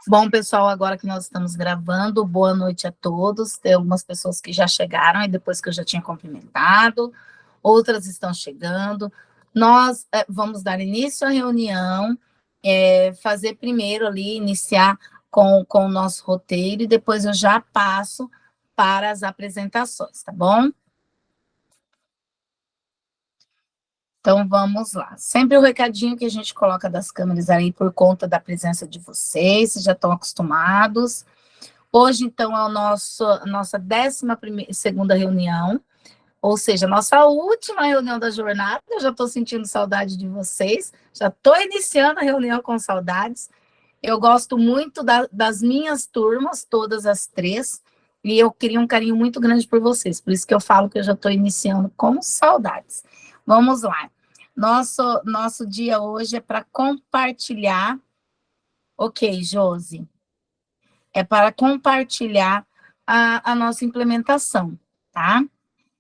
Bom, pessoal, agora que nós estamos gravando, boa noite a todos. Tem algumas pessoas que já chegaram, e depois que eu já tinha cumprimentado, outras estão chegando. Nós vamos dar início à reunião, fazer primeiro ali, iniciar com o nosso roteiro, e depois eu já passo para as apresentações, tá bom? Então, vamos lá. Sempre o recadinho que a gente coloca das câmeras aí por conta da presença de vocês já estão acostumados. Hoje, então, é a nossa 12ª reunião, ou seja, nossa última reunião da jornada. Eu já estou sentindo saudade de vocês, já estou iniciando a reunião com saudades. Eu gosto muito das minhas turmas, todas as três, e eu queria um carinho muito grande por vocês, por isso que eu falo que eu já estou iniciando com saudades. Vamos lá. Nosso dia hoje é para compartilhar. Ok, Josi. É para compartilhar a nossa implementação, tá?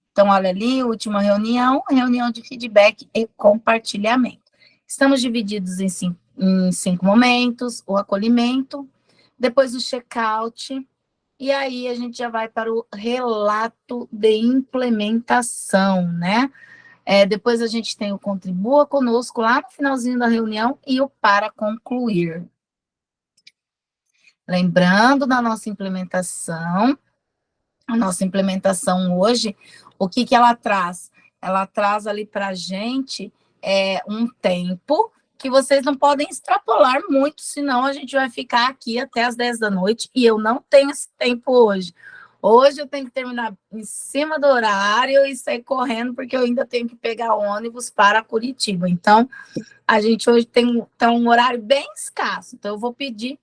Então, olha ali, última reunião de feedback e compartilhamento. Estamos divididos em cinco momentos: o acolhimento, depois o check-out, e aí a gente já vai para o relato de implementação, né? Depois a gente tem o contribua conosco lá no finalzinho da reunião e o para concluir. Lembrando da nossa implementação, a nossa implementação hoje, o que ela traz? Ela traz ali para a gente um tempo que vocês não podem extrapolar muito, senão a gente vai ficar aqui até as 10 da noite, e eu não tenho esse tempo hoje. Hoje eu tenho que terminar em cima do horário e sair correndo, porque eu ainda tenho que pegar ônibus para Curitiba. Então, a gente hoje tem um horário bem escasso, então eu vou pedir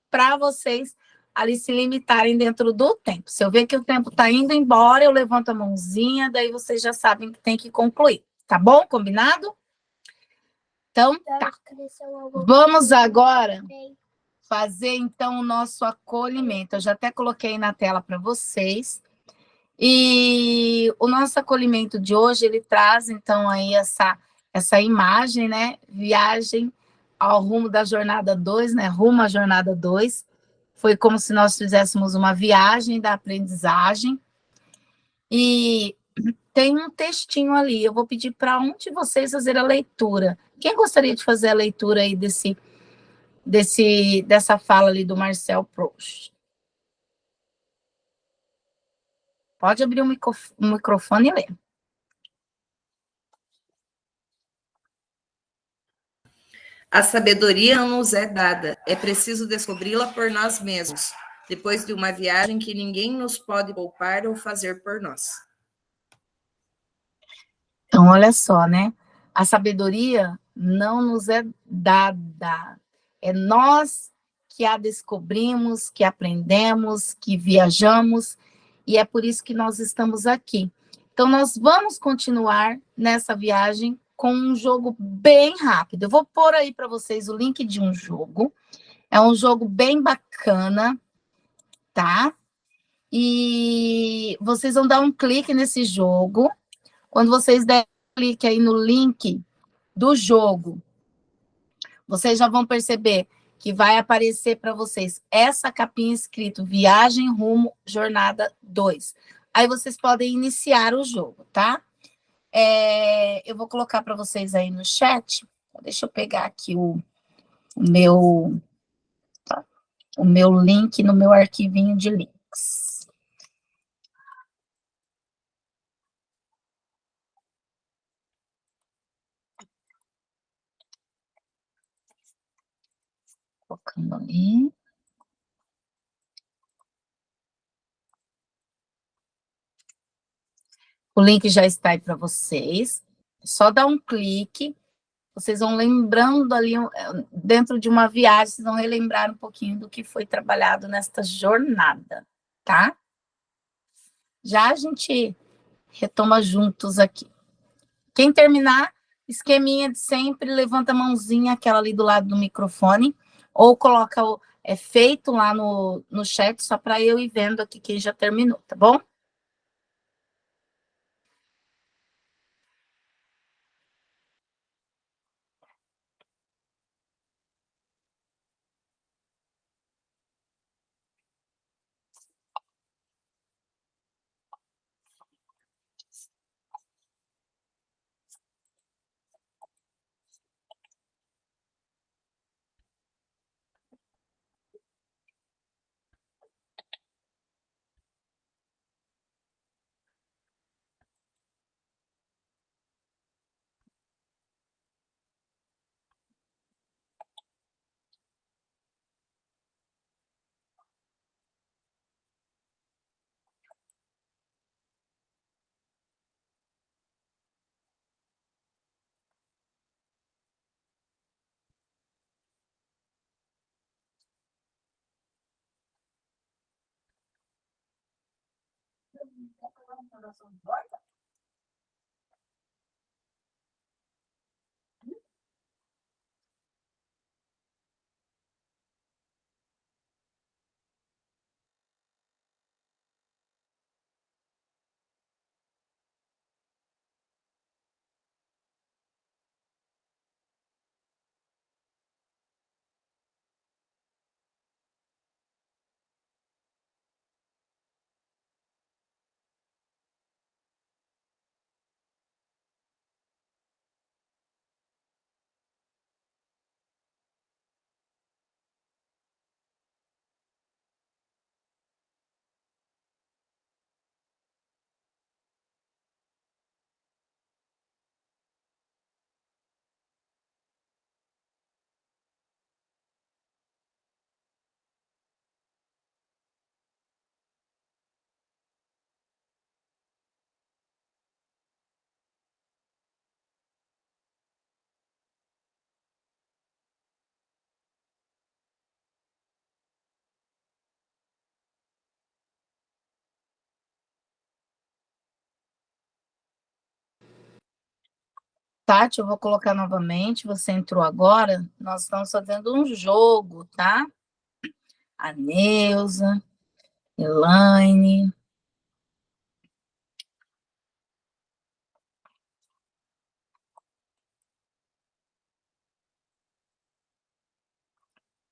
para vocês ali se limitarem dentro do tempo. Se eu ver que o tempo está indo embora, eu levanto a mãozinha, daí vocês já sabem que tem que concluir. Tá bom? Combinado? Então, tá. Vamos agora fazer, então, o nosso acolhimento. Eu já até coloquei na tela para vocês. E o nosso acolhimento de hoje, ele traz, então, aí essa imagem, né? Viagem ao rumo da jornada 2, né? Rumo à jornada 2. Foi como se nós fizéssemos uma viagem da aprendizagem. E tem um textinho ali. Eu vou pedir para um de vocês fazer a leitura. Quem gostaria de fazer a leitura aí dessa fala ali do Marcel Proust? Pode abrir o microfone e ler. A sabedoria não nos é dada, é preciso descobri-la por nós mesmos, depois de uma viagem que ninguém nos pode poupar ou fazer por nós. Então, olha só, né? A sabedoria não nos é dada, é nós que a descobrimos, que aprendemos, que viajamos, e é por isso que nós estamos aqui. Então, nós vamos continuar nessa viagem com um jogo bem rápido. Eu vou pôr aí para vocês o link de um jogo. É um jogo bem bacana, tá? E vocês vão dar um clique nesse jogo. Quando vocês derem um clique aí no link do jogo, vocês já vão perceber que vai aparecer para vocês essa capinha escrito Viagem Rumo Jornada 2. Aí vocês podem iniciar o jogo, tá? Eu vou colocar para vocês aí no chat. Deixa eu pegar aqui meu, o meu link no meu arquivinho de links. Colocando ali. O link já está aí para vocês. Só dá um clique. Vocês vão lembrando ali, dentro de uma viagem, vocês vão relembrar um pouquinho do que foi trabalhado nesta jornada, tá? Já a gente retoma juntos aqui. Quem terminar, esqueminha de sempre, levanta a mãozinha, aquela ali do lado do microfone, ou coloca feito lá no chat, só para eu ir vendo aqui quem já terminou, tá bom? Tati, eu vou colocar novamente, você entrou agora, nós estamos fazendo um jogo, tá? A Neuza, Elaine.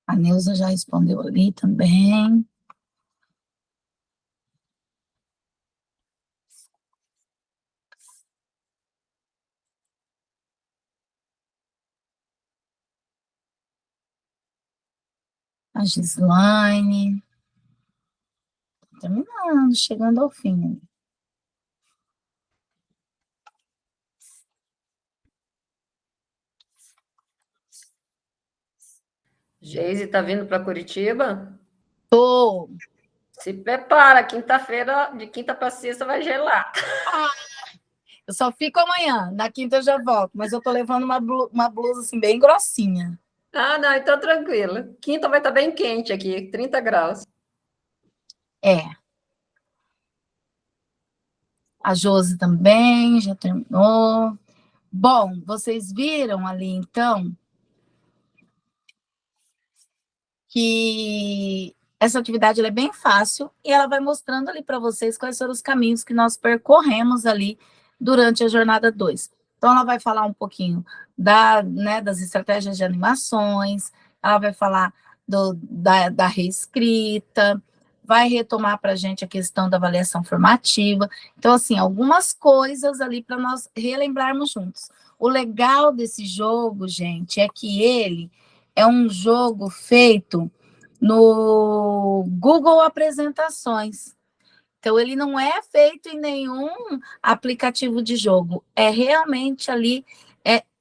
A Neuza já respondeu ali também. A Gislaine. Terminando, chegando ao fim. Geise tá vindo para Curitiba? Tô. Se prepara, quinta-feira, de quinta para sexta vai gelar. Eu só fico amanhã, na quinta eu já volto, mas eu tô levando uma blusa assim bem grossinha. Ah, não, então tranquilo. Quinta vai estar bem quente aqui, 30 graus. É. A Josi também já terminou. Bom, vocês viram ali então que essa atividade ela é bem fácil e ela vai mostrando ali para vocês quais foram os caminhos que nós percorremos ali durante a jornada 2. Então, ela vai falar um pouquinho das estratégias de animações, ela vai falar da reescrita, vai retomar para a gente a questão da avaliação formativa. Então, assim, algumas coisas ali para nós relembrarmos juntos. O legal desse jogo, gente, é que ele é um jogo feito no Google Apresentações. Então, ele não é feito em nenhum aplicativo de jogo. É realmente ali,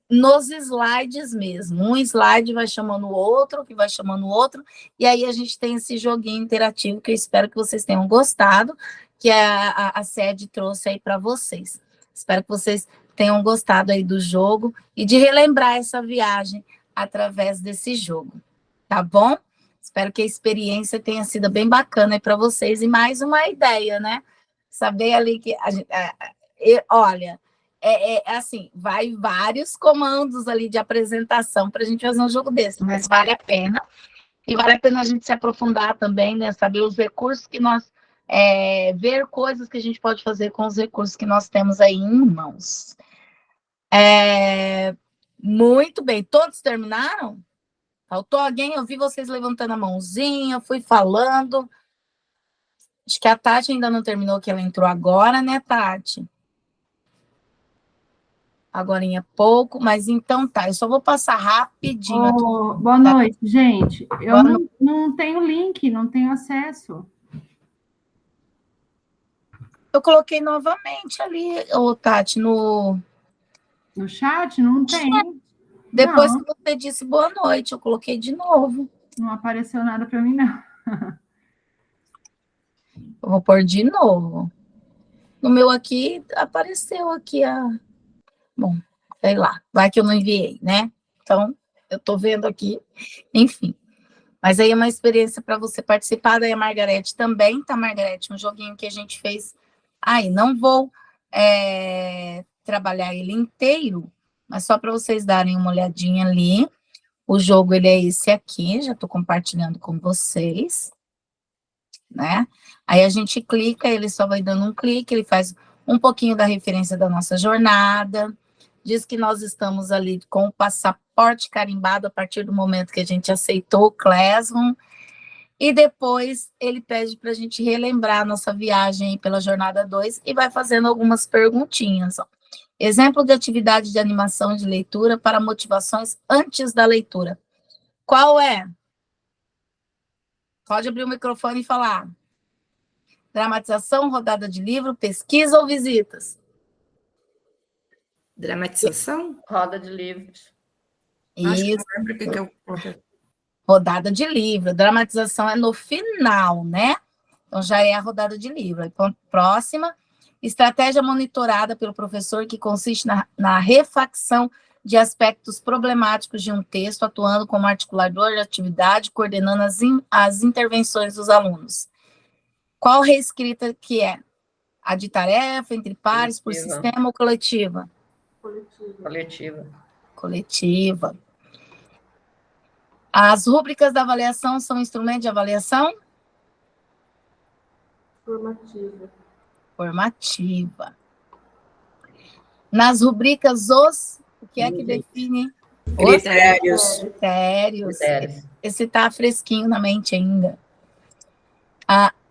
nos slides mesmo. Um slide vai chamando o outro, que vai chamando o outro, e aí a gente tem esse joguinho interativo que eu espero que vocês tenham gostado, que a sede trouxe aí para vocês. Espero que vocês tenham gostado aí do jogo e de relembrar essa viagem através desse jogo, tá bom? Espero que a experiência tenha sido bem bacana para vocês e mais uma ideia, né? Saber ali que a gente, olha, assim, vai vários comandos ali de apresentação para a gente fazer um jogo desse, mas vale a pena. E vale a pena a gente se aprofundar também, né? Saber os recursos que nós. Ver coisas que a gente pode fazer com os recursos que nós temos aí em mãos. Muito bem, todos terminaram? Faltou alguém? Eu vi vocês levantando a mãozinha, fui falando. Acho que a Tati ainda não terminou, que ela entrou agora, né, Tati? Agorinha pouco, mas então tá, eu só vou passar rapidinho aqui. Boa noite, gente. Eu não tenho link, não tenho acesso. Eu coloquei novamente ali, Tati, no chat, não tem. Depois que você disse boa noite, eu coloquei de novo. Não apareceu nada para mim, não. Eu vou pôr de novo. No meu aqui, apareceu aqui Bom, sei lá, vai que eu não enviei, né? Então, eu tô vendo aqui, enfim. Mas aí é uma experiência para você participar, daí a Margarete também, tá, Margarete? Um joguinho que a gente fez Aí, não vou trabalhar ele inteiro, mas só para vocês darem uma olhadinha ali. O jogo, ele é esse aqui, já estou compartilhando com vocês, né? Aí a gente clica, ele só vai dando um clique, ele faz um pouquinho da referência da nossa jornada, diz que nós estamos ali com o passaporte carimbado a partir do momento que a gente aceitou o Classroom, e depois ele pede para a gente relembrar a nossa viagem pela jornada 2 e vai fazendo algumas perguntinhas, ó. Exemplo de atividade de animação de leitura para motivações antes da leitura. Qual é? Pode abrir o microfone e falar. Dramatização, rodada de livro, pesquisa ou visitas? Dramatização? Roda de livros. Acho que Isso, não lembro o que eu... rodada de livro. Dramatização é no final, né? Então, já é a rodada de livro. Aí, próxima, estratégia monitorada pelo professor que consiste na refacção de aspectos problemáticos de um texto, atuando como articulador de atividade, coordenando as intervenções dos alunos. Qual reescrita que é? A de tarefa, entre pares, por sistema ou coletiva? Coletiva. Coletiva. As rúbricas da avaliação são instrumento de avaliação? Formativa. Formativa. Nas rubricas, o que é que define? Critérios. Critérios. Critérios. Esse está fresquinho na mente ainda.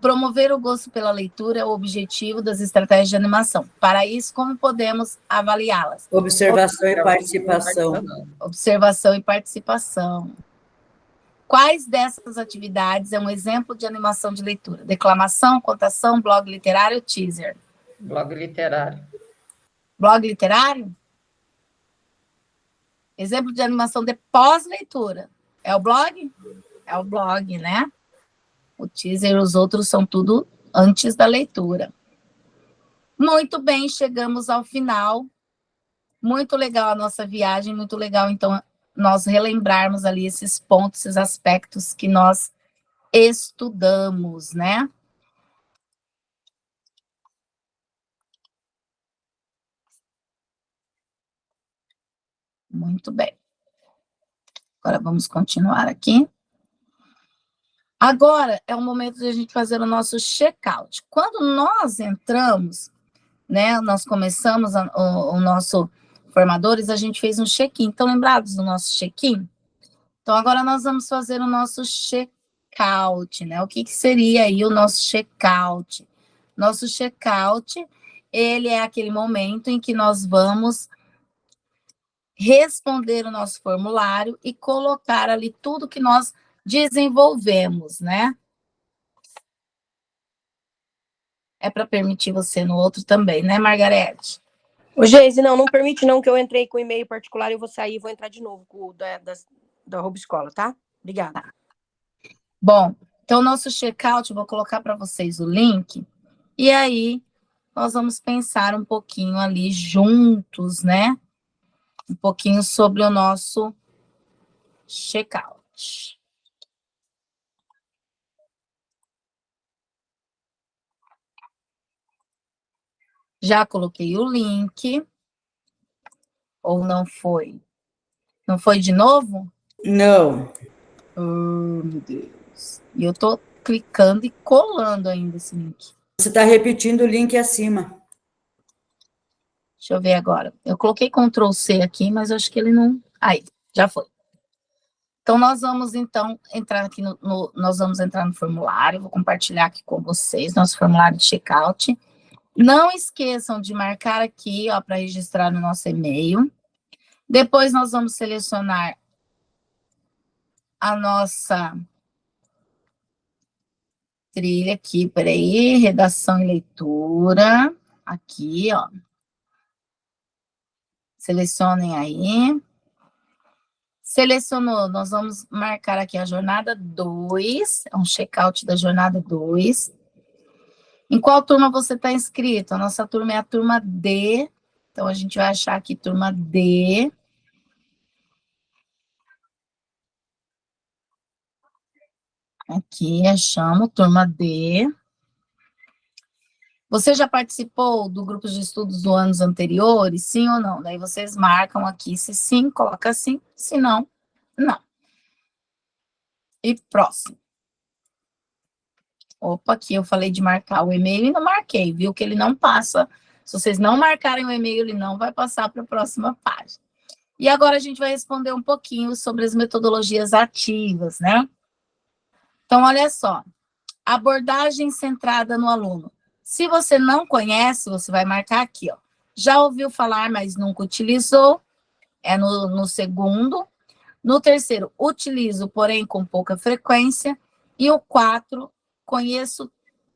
Promover o gosto pela leitura é o objetivo das estratégias de animação. Para isso, como podemos avaliá-las? Observação e participação. Observação e participação. Quais dessas atividades é um exemplo de animação de leitura? Declamação, contação, blog literário, teaser? Blog literário. Blog literário? Exemplo de animação de pós-leitura. É o blog? É o blog, né? O teaser, os outros são tudo antes da leitura. Muito bem, chegamos ao final. Muito legal a nossa viagem, muito legal, então, nós relembrarmos ali esses pontos, esses aspectos que nós estudamos, né? Muito bem. Agora vamos continuar aqui. Agora é o momento de a gente fazer o nosso check-out. Quando nós entramos, né, nós começamos o nosso formadores, a gente fez um check-in. Estão lembrados do nosso check-in? Então, agora nós vamos fazer o nosso check-out, né? O que seria aí o nosso check-out? Nosso check-out, ele é aquele momento em que nós vamos responder o nosso formulário e colocar ali tudo que nós desenvolvemos, né? É para permitir você no outro também, né, Margarete? Ô, Geise, não permite não, que eu entrei com e-mail particular, eu vou sair e vou entrar de novo com o da Rouba Escola, tá? Obrigada. Bom, então, nosso check-out, eu vou colocar para vocês o link, e aí nós vamos pensar um pouquinho ali juntos, né? Um pouquinho sobre o nosso check-out. Já coloquei o link. Ou não foi? Não foi de novo? Não. Oh, meu Deus. E eu tô clicando e colando ainda esse link. Você está repetindo o link acima. Deixa eu ver agora. Eu coloquei Ctrl C aqui, mas eu acho que ele não... Aí, já foi. Então, nós vamos, então, entrar aqui nós vamos entrar no formulário, vou compartilhar aqui com vocês, nosso formulário de check-out. Não esqueçam de marcar aqui, ó, para registrar no nosso e-mail. Depois, nós vamos selecionar a nossa trilha aqui, peraí, redação e leitura. Aqui, ó. Selecionem aí. Selecionou, nós vamos marcar aqui a jornada 2, é um check-out da jornada 2. Em qual turma você está inscrito? A nossa turma é a turma D, então a gente vai achar aqui turma D. Aqui, achamos, turma D. Você já participou do grupo de estudos dos anos anteriores? Sim ou não? Daí vocês marcam aqui, se sim, coloca sim, se não, não. E próximo. Opa, aqui eu falei de marcar o e-mail e não marquei, viu? Que ele não passa. Se vocês não marcarem o e-mail, ele não vai passar para a próxima página. E agora a gente vai responder um pouquinho sobre as metodologias ativas, né? Então, olha só. Abordagem centrada no aluno. Se você não conhece, você vai marcar aqui, ó. Já ouviu falar, mas nunca utilizou. É no segundo. No terceiro, utilizo, porém com pouca frequência. E o 4,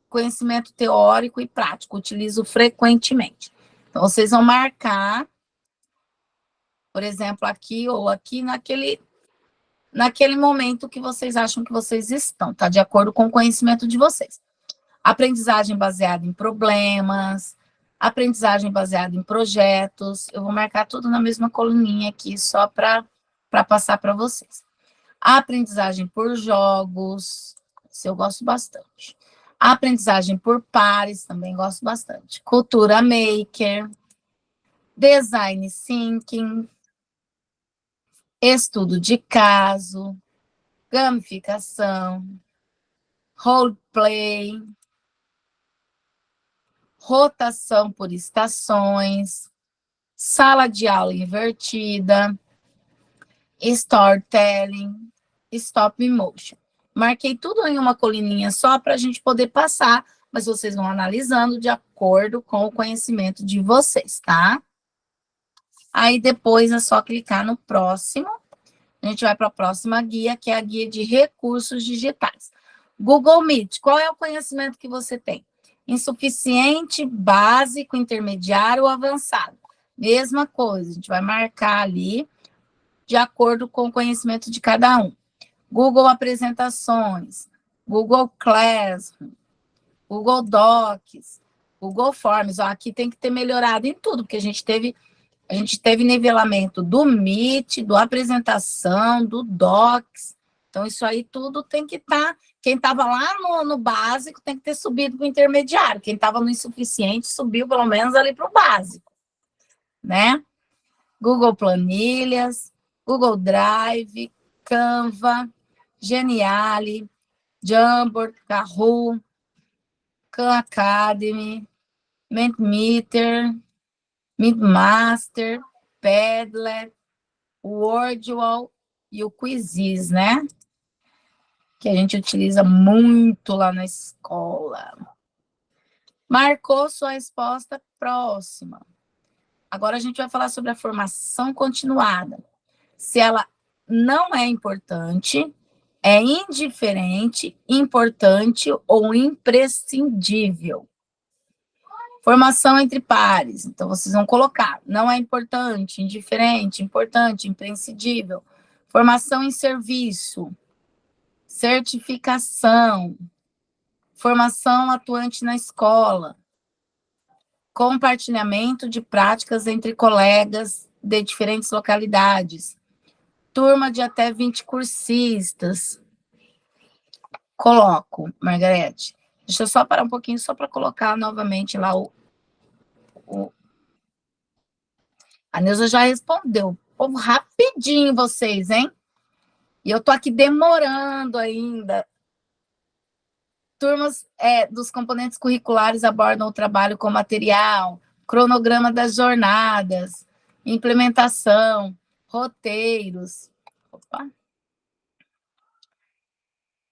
conhecimento teórico e prático. Utilizo frequentemente. Então, vocês vão marcar, por exemplo, aqui ou aqui, naquele momento que vocês acham que vocês estão, tá? De acordo com o conhecimento de vocês. Aprendizagem baseada em problemas, aprendizagem baseada em projetos. Eu vou marcar tudo na mesma coluninha aqui, só para passar para vocês. Aprendizagem por jogos, isso eu gosto bastante. Aprendizagem por pares, também gosto bastante. Cultura maker, design thinking, estudo de caso, gamificação, roleplay, rotação por estações, sala de aula invertida, storytelling, stop motion. Marquei tudo em uma coluninha só para a gente poder passar, mas vocês vão analisando de acordo com o conhecimento de vocês, tá? Aí depois é só clicar no próximo. A gente vai para a próxima guia, que é a guia de recursos digitais. Google Meet, qual é o conhecimento que você tem? Insuficiente, básico, intermediário ou avançado? Mesma coisa, a gente vai marcar ali de acordo com o conhecimento de cada um. Google Apresentações, Google Classroom, Google Docs, Google Forms. Ó, aqui tem que ter melhorado em tudo, porque a gente teve nivelamento do Meet, do Apresentação, do Docs. Então, isso aí tudo tem que estar... Quem estava lá no básico tem que ter subido para o intermediário. Quem estava no insuficiente subiu pelo menos ali para o básico, né? Google Planilhas, Google Drive, Canva, Geniali, Jamboard, Kahoot, Khan Academy, Mentimeter, MintMaster, Padlet, Wordwall e o Quizzes, né? Que a gente utiliza muito lá na escola. Marcou sua resposta? Próxima. Agora a gente vai falar sobre a formação continuada. Se ela não é importante, é indiferente, importante ou imprescindível. Formação entre pares. Então, vocês vão colocar. Não é importante, indiferente, importante, imprescindível. Formação em serviço. Certificação, formação atuante na escola, compartilhamento de práticas entre colegas de diferentes localidades, turma de até 20 cursistas. Coloco, Margarete. Deixa eu só parar um pouquinho, só para colocar novamente lá A Neuza já respondeu. Povo, rapidinho vocês, hein? E eu tô aqui demorando ainda. Turmas dos componentes curriculares abordam o trabalho com material, cronograma das jornadas, implementação, roteiros,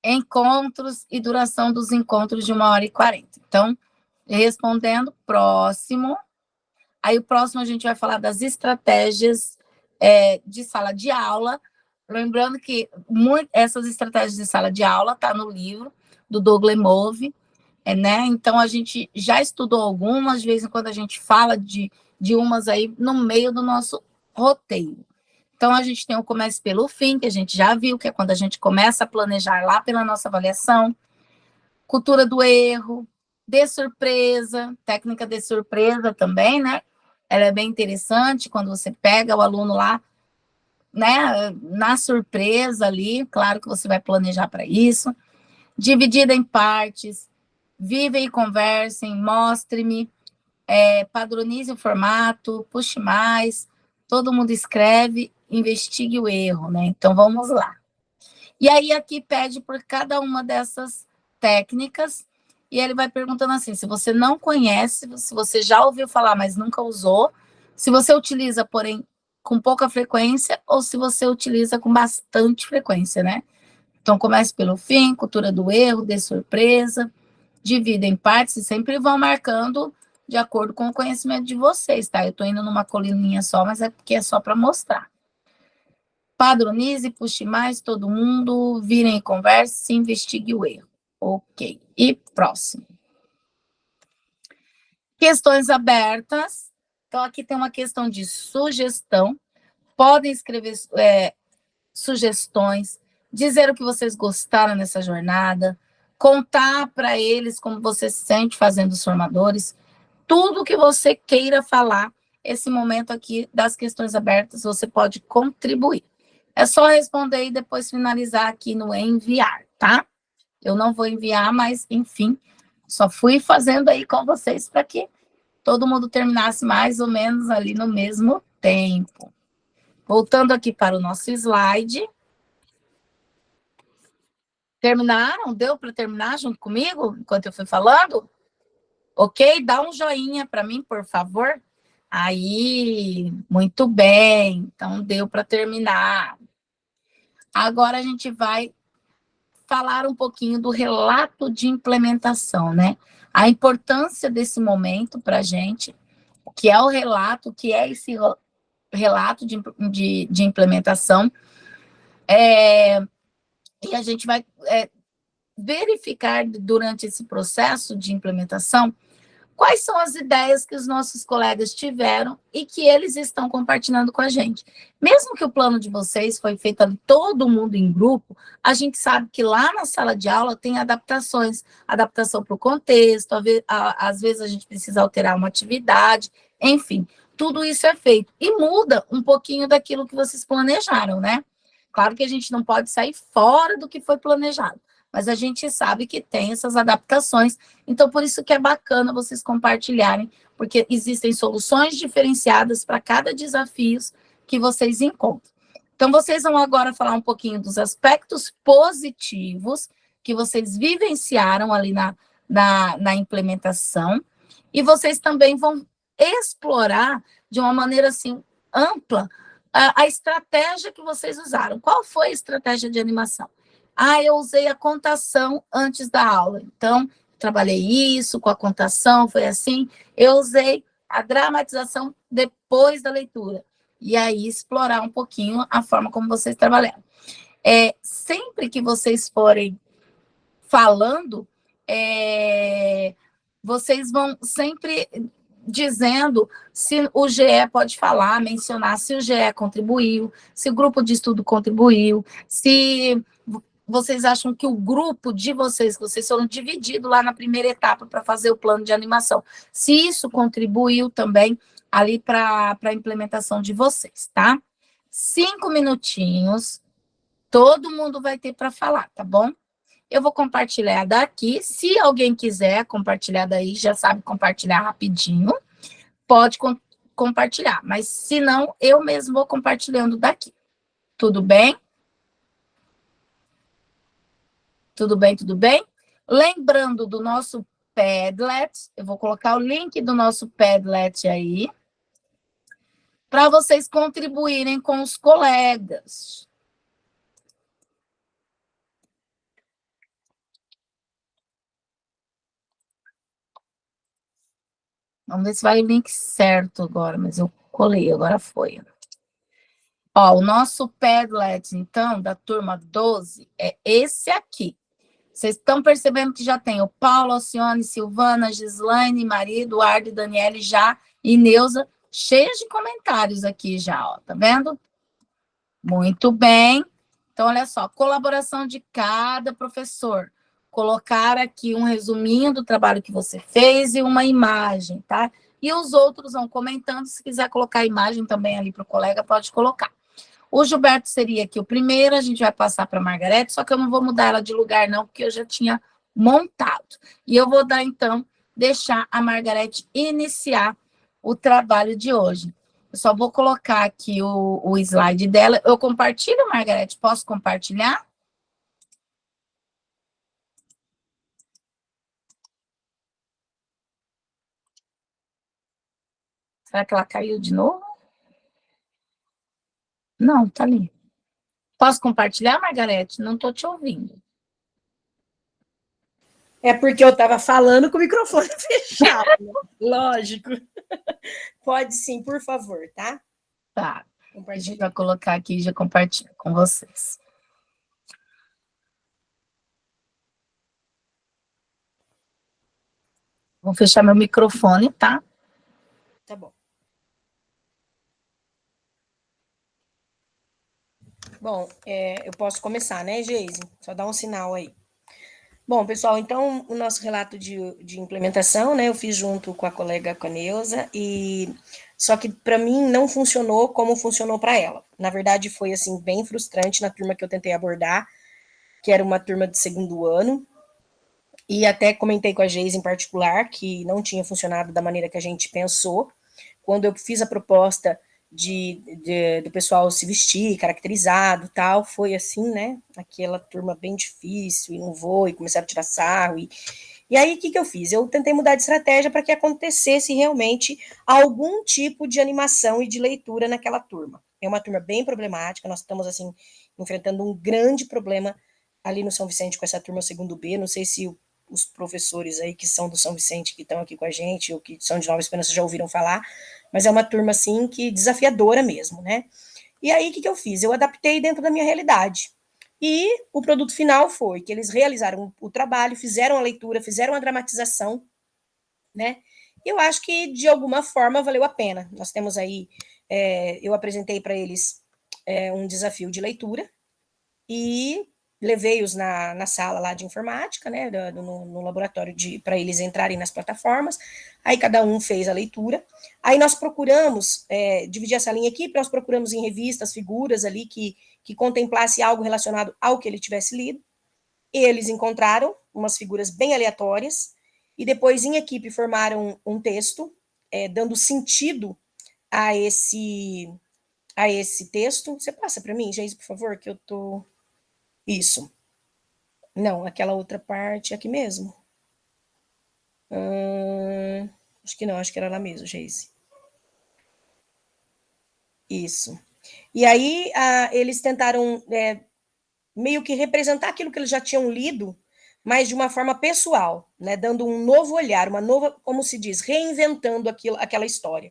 encontros e duração dos encontros de 1h40. Então, respondendo, próximo. Aí, o próximo a gente vai falar das estratégias de sala de aula. Lembrando que essas estratégias de sala de aula tá no livro do Douglas Move, né? Então, a gente já estudou algumas, de vez em quando a gente fala de umas aí no meio do nosso roteiro. Então, a gente tem o Comece pelo Fim, que a gente já viu, que é quando a gente começa a planejar lá pela nossa avaliação. Cultura do erro, de surpresa, técnica de surpresa também, né? Ela é bem interessante quando você pega o aluno lá, né, na surpresa ali, claro que você vai planejar para isso. Dividida em partes, vivem e conversem, mostre-me, padronize o formato, puxe mais, todo mundo escreve, investigue o erro, né? Então, vamos lá. E aí, aqui pede por cada uma dessas técnicas, e ele vai perguntando assim, se você não conhece, se você já ouviu falar, mas nunca usou, se você utiliza, porém, com pouca frequência, ou se você utiliza com bastante frequência, né? Então, comece pelo fim, cultura do erro, dê surpresa, divida em partes e sempre vão marcando de acordo com o conhecimento de vocês, tá? Eu tô indo numa coluninha só, mas é porque é só para mostrar. Padronize, puxe mais, todo mundo, virem e converse, investigue o erro. Ok. E próximo. Questões abertas. Então, aqui tem uma questão de sugestão. Podem escrever sugestões, dizer o que vocês gostaram nessa jornada, contar para eles como você se sente fazendo os formadores, tudo que você queira falar, esse momento aqui das questões abertas, você pode contribuir. É só responder e depois finalizar aqui no enviar, tá? Eu não vou enviar, mas, enfim, só fui fazendo aí com vocês para que todo mundo terminasse mais ou menos ali no mesmo tempo. Voltando aqui para o nosso slide. Terminaram? Deu para terminar junto comigo, enquanto eu fui falando? Ok? Dá um joinha para mim, por favor. Aí, muito bem. Então, deu para terminar. Agora a gente vai falar um pouquinho do relato de implementação, né? A importância desse momento para a gente, o que é o relato, o que é esse relato de implementação, e a gente vai verificar durante esse processo de implementação quais são as ideias que os nossos colegas tiveram e que eles estão compartilhando com a gente. Mesmo que o plano de vocês foi feito ali, todo mundo em grupo, a gente sabe que lá na sala de aula tem adaptações, adaptação para o contexto, às vezes a gente precisa alterar uma atividade, enfim, tudo isso é feito. E muda um pouquinho daquilo que vocês planejaram, né? Claro que a gente não pode sair fora do que foi planejado, mas a gente sabe que tem essas adaptações, então por isso que é bacana vocês compartilharem, porque existem soluções diferenciadas para cada desafio que vocês encontram. Então, vocês vão agora falar um pouquinho dos aspectos positivos que vocês vivenciaram ali na implementação, e vocês também vão explorar de uma maneira, assim, ampla, a estratégia que vocês usaram. Qual foi a estratégia de animação? Eu usei a contação antes da aula. Então, trabalhei isso com a contação, foi assim. Eu usei a dramatização depois da leitura. E aí, explorar um pouquinho a forma como vocês trabalharam. Sempre que vocês forem falando, vocês vão sempre dizendo se o GE pode falar, mencionar se o GE contribuiu, se o grupo de estudo contribuiu, se vocês acham que o grupo de vocês, que vocês foram divididos lá na primeira etapa para fazer o plano de animação, se isso contribuiu também ali para a implementação de vocês, tá? 5 minutinhos, todo mundo vai ter para falar, tá bom? Eu vou compartilhar daqui, se alguém quiser compartilhar daí, já sabe compartilhar rapidinho, pode compartilhar, mas se não, eu mesmo vou compartilhando daqui. Tudo bem? Tudo bem, tudo bem? Lembrando do nosso Padlet, eu vou colocar o link do nosso Padlet aí, para vocês contribuírem com os colegas. Vamos ver se vai o link certo agora, mas eu colei, agora foi. O nosso Padlet, então, da turma 12, é esse aqui. Vocês estão percebendo que já tem o Paulo, Alcione, Silvana, Gislaine, Maria, Eduardo, Daniele, Já e Neuza, cheios de comentários aqui já, ó, tá vendo? Muito bem. Então, olha só, colaboração de cada professor. Colocar aqui um resuminho do trabalho que você fez e uma imagem, tá? E os outros vão comentando, se quiser colocar a imagem também ali para o colega, pode colocar. O Gilberto seria aqui o primeiro, a gente vai passar para a Margarete, só que eu não vou mudar ela de lugar não, porque eu já tinha montado. E eu vou dar, então, deixar a Margarete iniciar o trabalho de hoje. Eu só vou colocar aqui o slide dela. Eu compartilho, Margarete? Posso compartilhar? Será que ela caiu de novo? Não, tá ali. Posso compartilhar, Margarete? Não estou te ouvindo. É porque eu estava falando com o microfone fechado, né? Lógico. Pode sim, por favor, tá? Tá. A gente vai colocar aqui e já compartilho com vocês. Vou fechar meu microfone, tá? Tá bom. Bom, eu posso começar, né, Geise? Só dá um sinal aí. Bom, pessoal, então o nosso relato de implementação, né, eu fiz junto com a colega Neuza, e só que para mim não funcionou como funcionou para ela. Na verdade, foi assim bem frustrante na turma que eu tentei abordar, que era uma turma de segundo ano, e até comentei com a Geise em particular que não tinha funcionado da maneira que a gente pensou. Quando eu fiz a proposta do pessoal se vestir, caracterizado, tal, foi assim, né, aquela turma bem difícil, e não vou, e começaram a tirar sarro, e aí o que eu fiz? Eu tentei mudar de estratégia para que acontecesse realmente algum tipo de animação e de leitura naquela turma. É uma turma bem problemática, nós estamos, assim, enfrentando um grande problema ali no São Vicente com essa turma segundo B, não sei se os professores aí que são do São Vicente, que estão aqui com a gente, ou que são de Nova Esperança, já ouviram falar, mas é uma turma, assim, que desafiadora mesmo, né? E aí, o que eu fiz? Eu adaptei dentro da minha realidade. E o produto final foi que eles realizaram o trabalho, fizeram a leitura, fizeram a dramatização, né? E eu acho que, de alguma forma, valeu a pena. Nós temos aí, eu apresentei para eles um desafio de leitura, e levei-os na sala lá de informática, né, no laboratório para eles entrarem nas plataformas, aí cada um fez a leitura, aí nós procuramos dividir essa linha aqui, nós procuramos em revistas, figuras ali que contemplasse algo relacionado ao que ele tivesse lido, eles encontraram umas figuras bem aleatórias, e depois em equipe formaram um texto, dando sentido a esse texto. Você passa para mim, Geise, por favor, que eu tô... Isso. Não, aquela outra parte aqui mesmo. Acho que não, acho que era lá mesmo, Geise. Isso. E aí, eles tentaram meio que representar aquilo que eles já tinham lido, mas de uma forma pessoal, né? Dando um novo olhar, uma nova, como se diz, reinventando aquela história.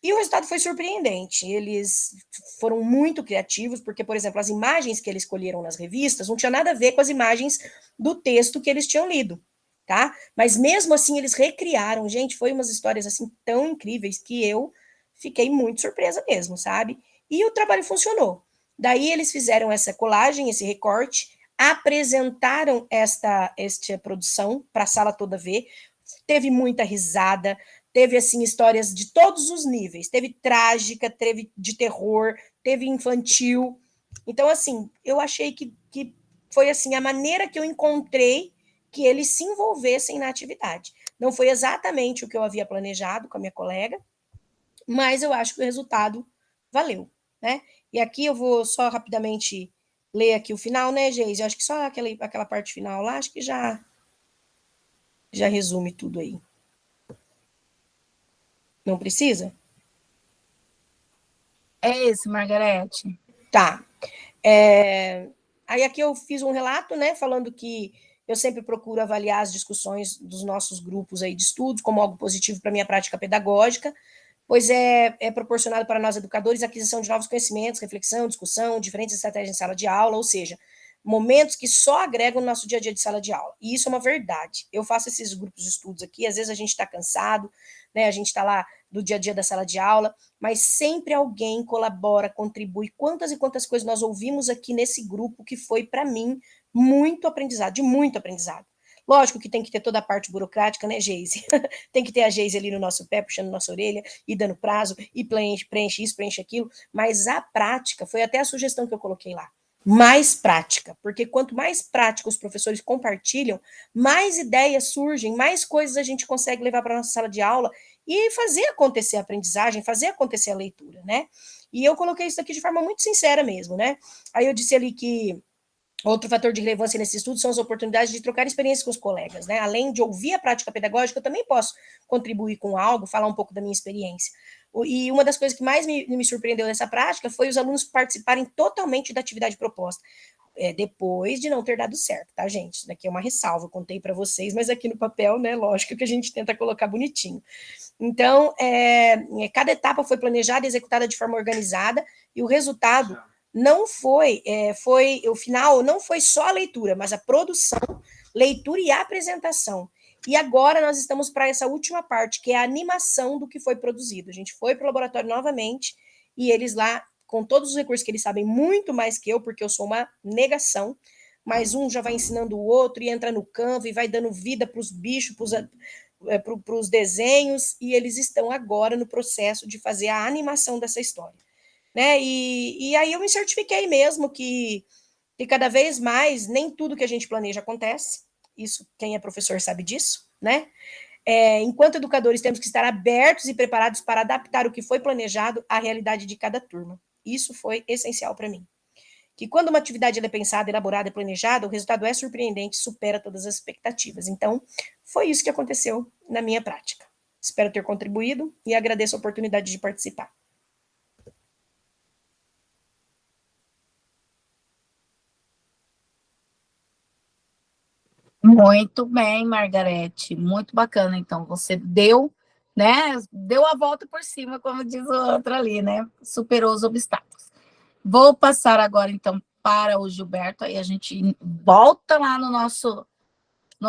E o resultado foi surpreendente. Eles foram muito criativos, porque, por exemplo, as imagens que eles escolheram nas revistas não tinha nada a ver com as imagens do texto que eles tinham lido, tá? Mas mesmo assim eles recriaram. Gente, foi umas histórias assim tão incríveis que eu fiquei muito surpresa mesmo, sabe? E o trabalho funcionou. Daí eles fizeram essa colagem, esse recorte, apresentaram esta produção para a sala toda ver. Teve muita risada, teve, assim, histórias de todos os níveis. Teve trágica, teve de terror, teve infantil. Então, assim, eu achei que foi, assim, a maneira que eu encontrei que eles se envolvessem na atividade. Não foi exatamente o que eu havia planejado com a minha colega, mas eu acho que o resultado valeu, né? E aqui eu vou só rapidamente ler aqui o final, né, Geise? Eu acho que só aquela parte final lá, acho que já resume tudo aí. Não precisa? É esse, Margarete. Tá. Aí aqui eu fiz um relato, né, falando que eu sempre procuro avaliar as discussões dos nossos grupos aí de estudos como algo positivo para a minha prática pedagógica, pois é proporcionado para nós educadores a aquisição de novos conhecimentos, reflexão, discussão, diferentes estratégias em sala de aula, ou seja, momentos que só agregam no nosso dia a dia de sala de aula. E isso é uma verdade. Eu faço esses grupos de estudos aqui, às vezes a gente está cansado, né, a gente está lá do dia a dia da sala de aula, mas sempre alguém colabora, contribui. Quantas e quantas coisas nós ouvimos aqui nesse grupo que foi, para mim, muito aprendizado, de muito aprendizado. Lógico que tem que ter toda a parte burocrática, né, Geise? Tem que ter a Geise ali no nosso pé, puxando nossa orelha, e dando prazo, e preenche isso, preenche aquilo, mas a prática, foi até a sugestão que eu coloquei lá. mais prática, porque quanto mais prática os professores compartilham, mais ideias surgem, mais coisas a gente consegue levar para a nossa sala de aula e fazer acontecer a aprendizagem, fazer acontecer a leitura, né? E eu coloquei isso aqui de forma muito sincera mesmo, né? Aí eu disse ali que outro fator de relevância nesse estudo são as oportunidades de trocar experiências com os colegas, né? Além de ouvir a prática pedagógica, eu também posso contribuir com algo, falar um pouco da minha experiência. E uma das coisas que mais me surpreendeu nessa prática foi os alunos participarem totalmente da atividade proposta. Depois de não ter dado certo, tá, gente? Isso daqui é uma ressalva, eu contei para vocês, mas aqui no papel, né, lógico que a gente tenta colocar bonitinho. Então, cada etapa foi planejada e executada de forma organizada, e o resultado não foi, o final não foi só a leitura, mas a produção, leitura e apresentação. E agora nós estamos para essa última parte, que é a animação do que foi produzido. A gente foi para o laboratório novamente, e eles lá, com todos os recursos que eles sabem muito mais que eu, porque eu sou uma negação, mas um já vai ensinando o outro, e entra no Canva, e vai dando vida para os bichos, para os desenhos, e eles estão agora no processo de fazer a animação dessa história. Né? E aí eu me certifiquei mesmo que cada vez mais nem tudo que a gente planeja acontece. Isso, quem é professor sabe disso, né? Enquanto educadores, temos que estar abertos e preparados para adaptar o que foi planejado à realidade de cada turma. Isso foi essencial para mim. Que quando uma atividade é pensada, elaborada e planejada, o resultado é surpreendente, supera todas as expectativas. Então, foi isso que aconteceu na minha prática. Espero ter contribuído e agradeço a oportunidade de participar. Muito bem, Margarete, muito bacana. Então, você deu, né? Deu a volta por cima, como diz o outro ali, né? Superou os obstáculos. Vou passar agora, então, para o Gilberto, aí a gente volta lá no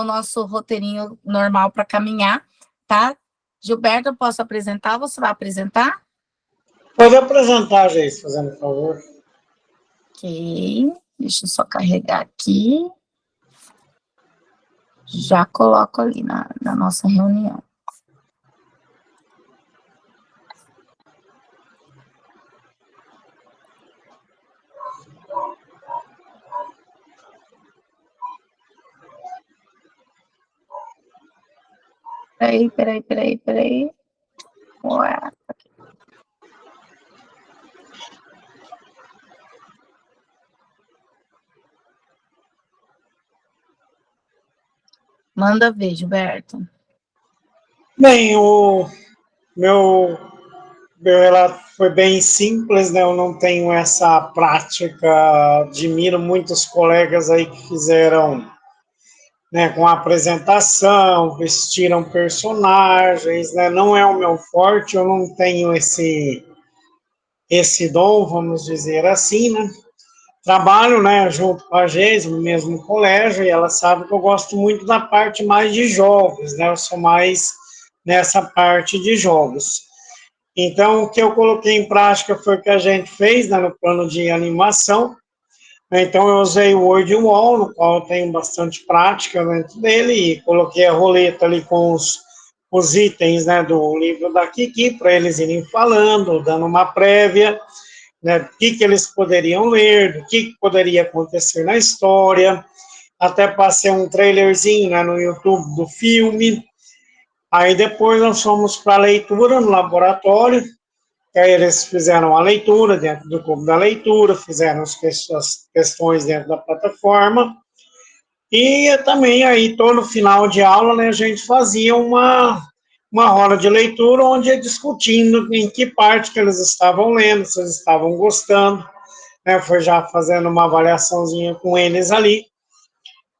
nosso roteirinho normal para caminhar, tá? Gilberto, eu posso apresentar? Você vai apresentar? Pode apresentar, Geis, fazendo favor. Ok, deixa eu só carregar aqui. Já coloco ali na nossa reunião. Peraí. Ué. Manda ver, Gilberto. Bem, o meu relato foi bem simples, né? Eu não tenho essa prática. Admiro muitos colegas aí que fizeram, né, com a apresentação, vestiram personagens, né? Não é o meu forte, eu não tenho esse dom, vamos dizer assim, né? Trabalho, né, junto com a Geis, no mesmo colégio, e ela sabe que eu gosto muito da parte mais de jogos, né? Eu sou mais nessa parte de jogos. Então, o que eu coloquei em prática foi o que a gente fez, né, no plano de animação. Então, eu usei o Word Wall, no qual eu tenho bastante prática dentro dele, e coloquei a roleta ali com os itens, né, do livro da Kiki, para eles irem falando, dando uma prévia, né, do que eles poderiam ler, do que poderia acontecer na história. Até passei um trailerzinho, né, no YouTube do filme. Aí depois nós fomos para a leitura no laboratório, aí eles fizeram a leitura dentro do clube da leitura, fizeram as questões dentro da plataforma, e também aí todo final de aula, né, a gente fazia uma roda de leitura onde ia discutindo em que parte que eles estavam lendo, se eles estavam gostando, né, foi já fazendo uma avaliaçãozinha com eles ali,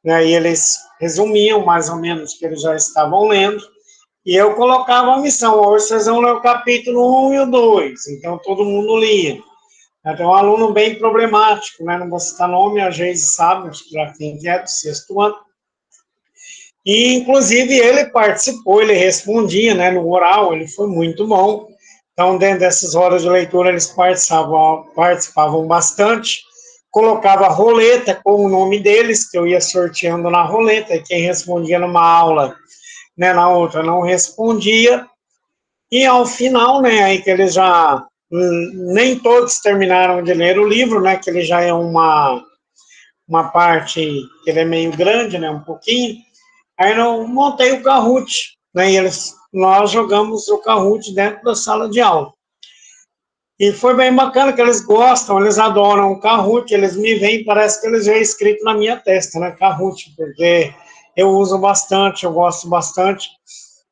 né, e eles resumiam mais ou menos o que eles já estavam lendo, e eu colocava a missão, hoje vocês vão ler o capítulo 1 e o 2, então todo mundo lia. Tem um aluno bem problemático, né, não vou citar nome, a Geise sabe, acho que já tem que é do 6º ano, e inclusive ele participou, ele respondia, né, no oral, ele foi muito bom, então dentro dessas horas de leitura eles participavam bastante, colocava roleta com o nome deles, que eu ia sorteando na roleta, e quem respondia numa aula, né, na outra não respondia, e ao final, né, aí que eles já nem todos terminaram de ler o livro, né, que ele já é uma parte que ele é meio grande, né, um pouquinho. Aí eu montei o Kahoot, né, e nós jogamos o Kahoot dentro da sala de aula. E foi bem bacana que eles gostam, eles adoram o Kahoot, eles me veem, parece que eles veem escrito na minha testa, né, Kahoot, porque eu uso bastante, eu gosto bastante.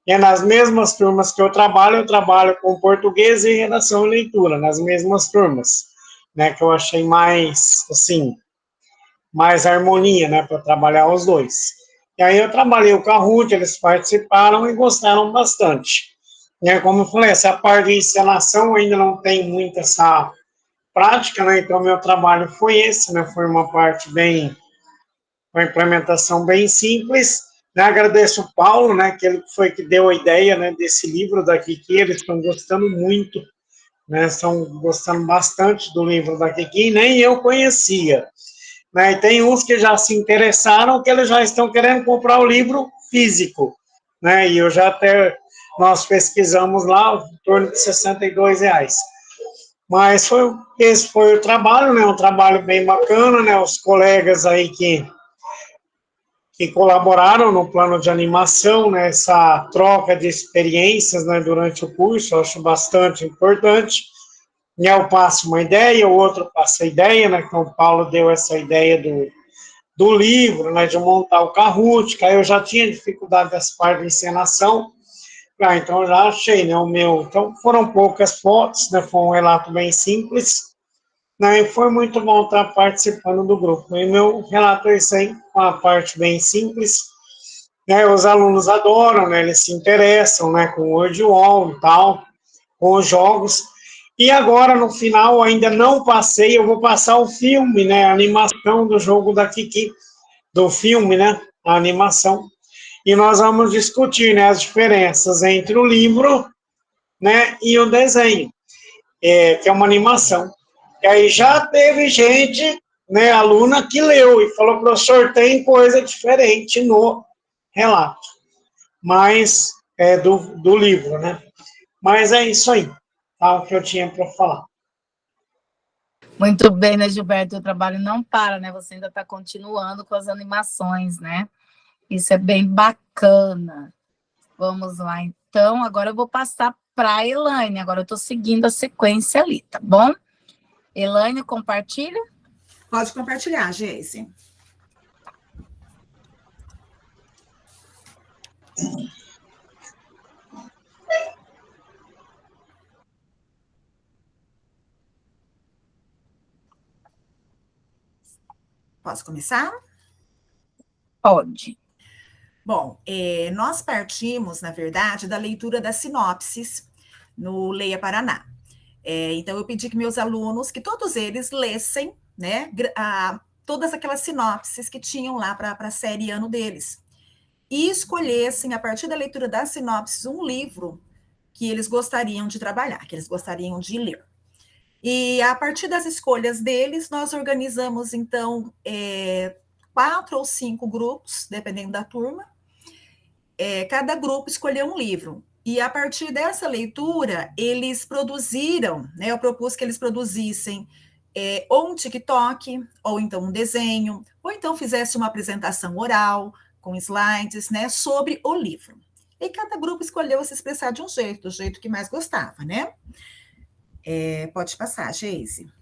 E é nas mesmas turmas que eu trabalho com português e redação e leitura, nas mesmas turmas, né, que eu achei mais, assim, mais harmonia, né, para trabalhar os dois. E aí eu trabalhei o Kahoot, eles participaram e gostaram bastante. Né, como eu falei, essa parte de encenação ainda não tem muito essa prática, né, então meu trabalho foi esse, né, foi uma implementação bem simples. Né, agradeço o Paulo, né, que ele foi que deu a ideia, né, desse livro da Kiki, eles estão gostando muito, né, estão gostando bastante do livro da Kiki, nem eu conhecia. Né, e tem uns que já se interessaram, que eles já estão querendo comprar o livro físico, né, e nós pesquisamos lá, em torno de R$62. Mas esse foi o trabalho, né, um trabalho bem bacana, né, os colegas aí que colaboraram no plano de animação, né, essa troca de experiências, né, durante o curso, eu acho bastante importante. Eu passo uma ideia, o outro passa a ideia, né, então o Paulo deu essa ideia do livro, né, de montar o Kahoot, que aí eu já tinha dificuldade dessa parte de encenação, então eu já achei, né, o meu, então foram poucas fotos, né, foi um relato bem simples, né, e foi muito bom estar participando do grupo. E meu relato é isso aí, uma parte bem simples, né, os alunos adoram, né, eles se interessam, né, com o WordWall e tal, com os jogos, e agora, no final, ainda não passei, eu vou passar o filme, né, a animação do jogo da Kiki, do filme, né, a animação, e nós vamos discutir, né, as diferenças entre o livro, né, e o desenho, que é uma animação. E aí já teve gente, né, aluna que leu e falou, professor, tem coisa diferente no relato, mas do livro, né? Mas é isso aí, tá, o que eu tinha para falar. Muito bem, né, Gilberto? O trabalho não para, né? Você ainda está continuando com as animações, né? Isso é bem bacana. Vamos lá, então. Agora eu vou passar para a Elaine. Agora eu estou seguindo a sequência ali, tá bom? Elaine, compartilha? Pode compartilhar, Geise. Posso começar? Pode. Bom, nós partimos, na verdade, da leitura das sinopses no Leia Paraná. Então, eu pedi que meus alunos, que todos eles lessem, né, todas aquelas sinopses que tinham lá para a série ano deles. E escolhessem, a partir da leitura das sinopses, um livro que eles gostariam de trabalhar, que eles gostariam de ler. E a partir das escolhas deles, nós organizamos, então, 4 ou 5 grupos, dependendo da turma. Cada grupo escolheu um livro. E a partir dessa leitura, eles produziram, né, eu propus que eles produzissem ou um TikTok, ou então um desenho, ou então fizesse uma apresentação oral, com slides, né, sobre o livro. E cada grupo escolheu se expressar de um jeito, do jeito que mais gostava, né? Pode passar, Geise.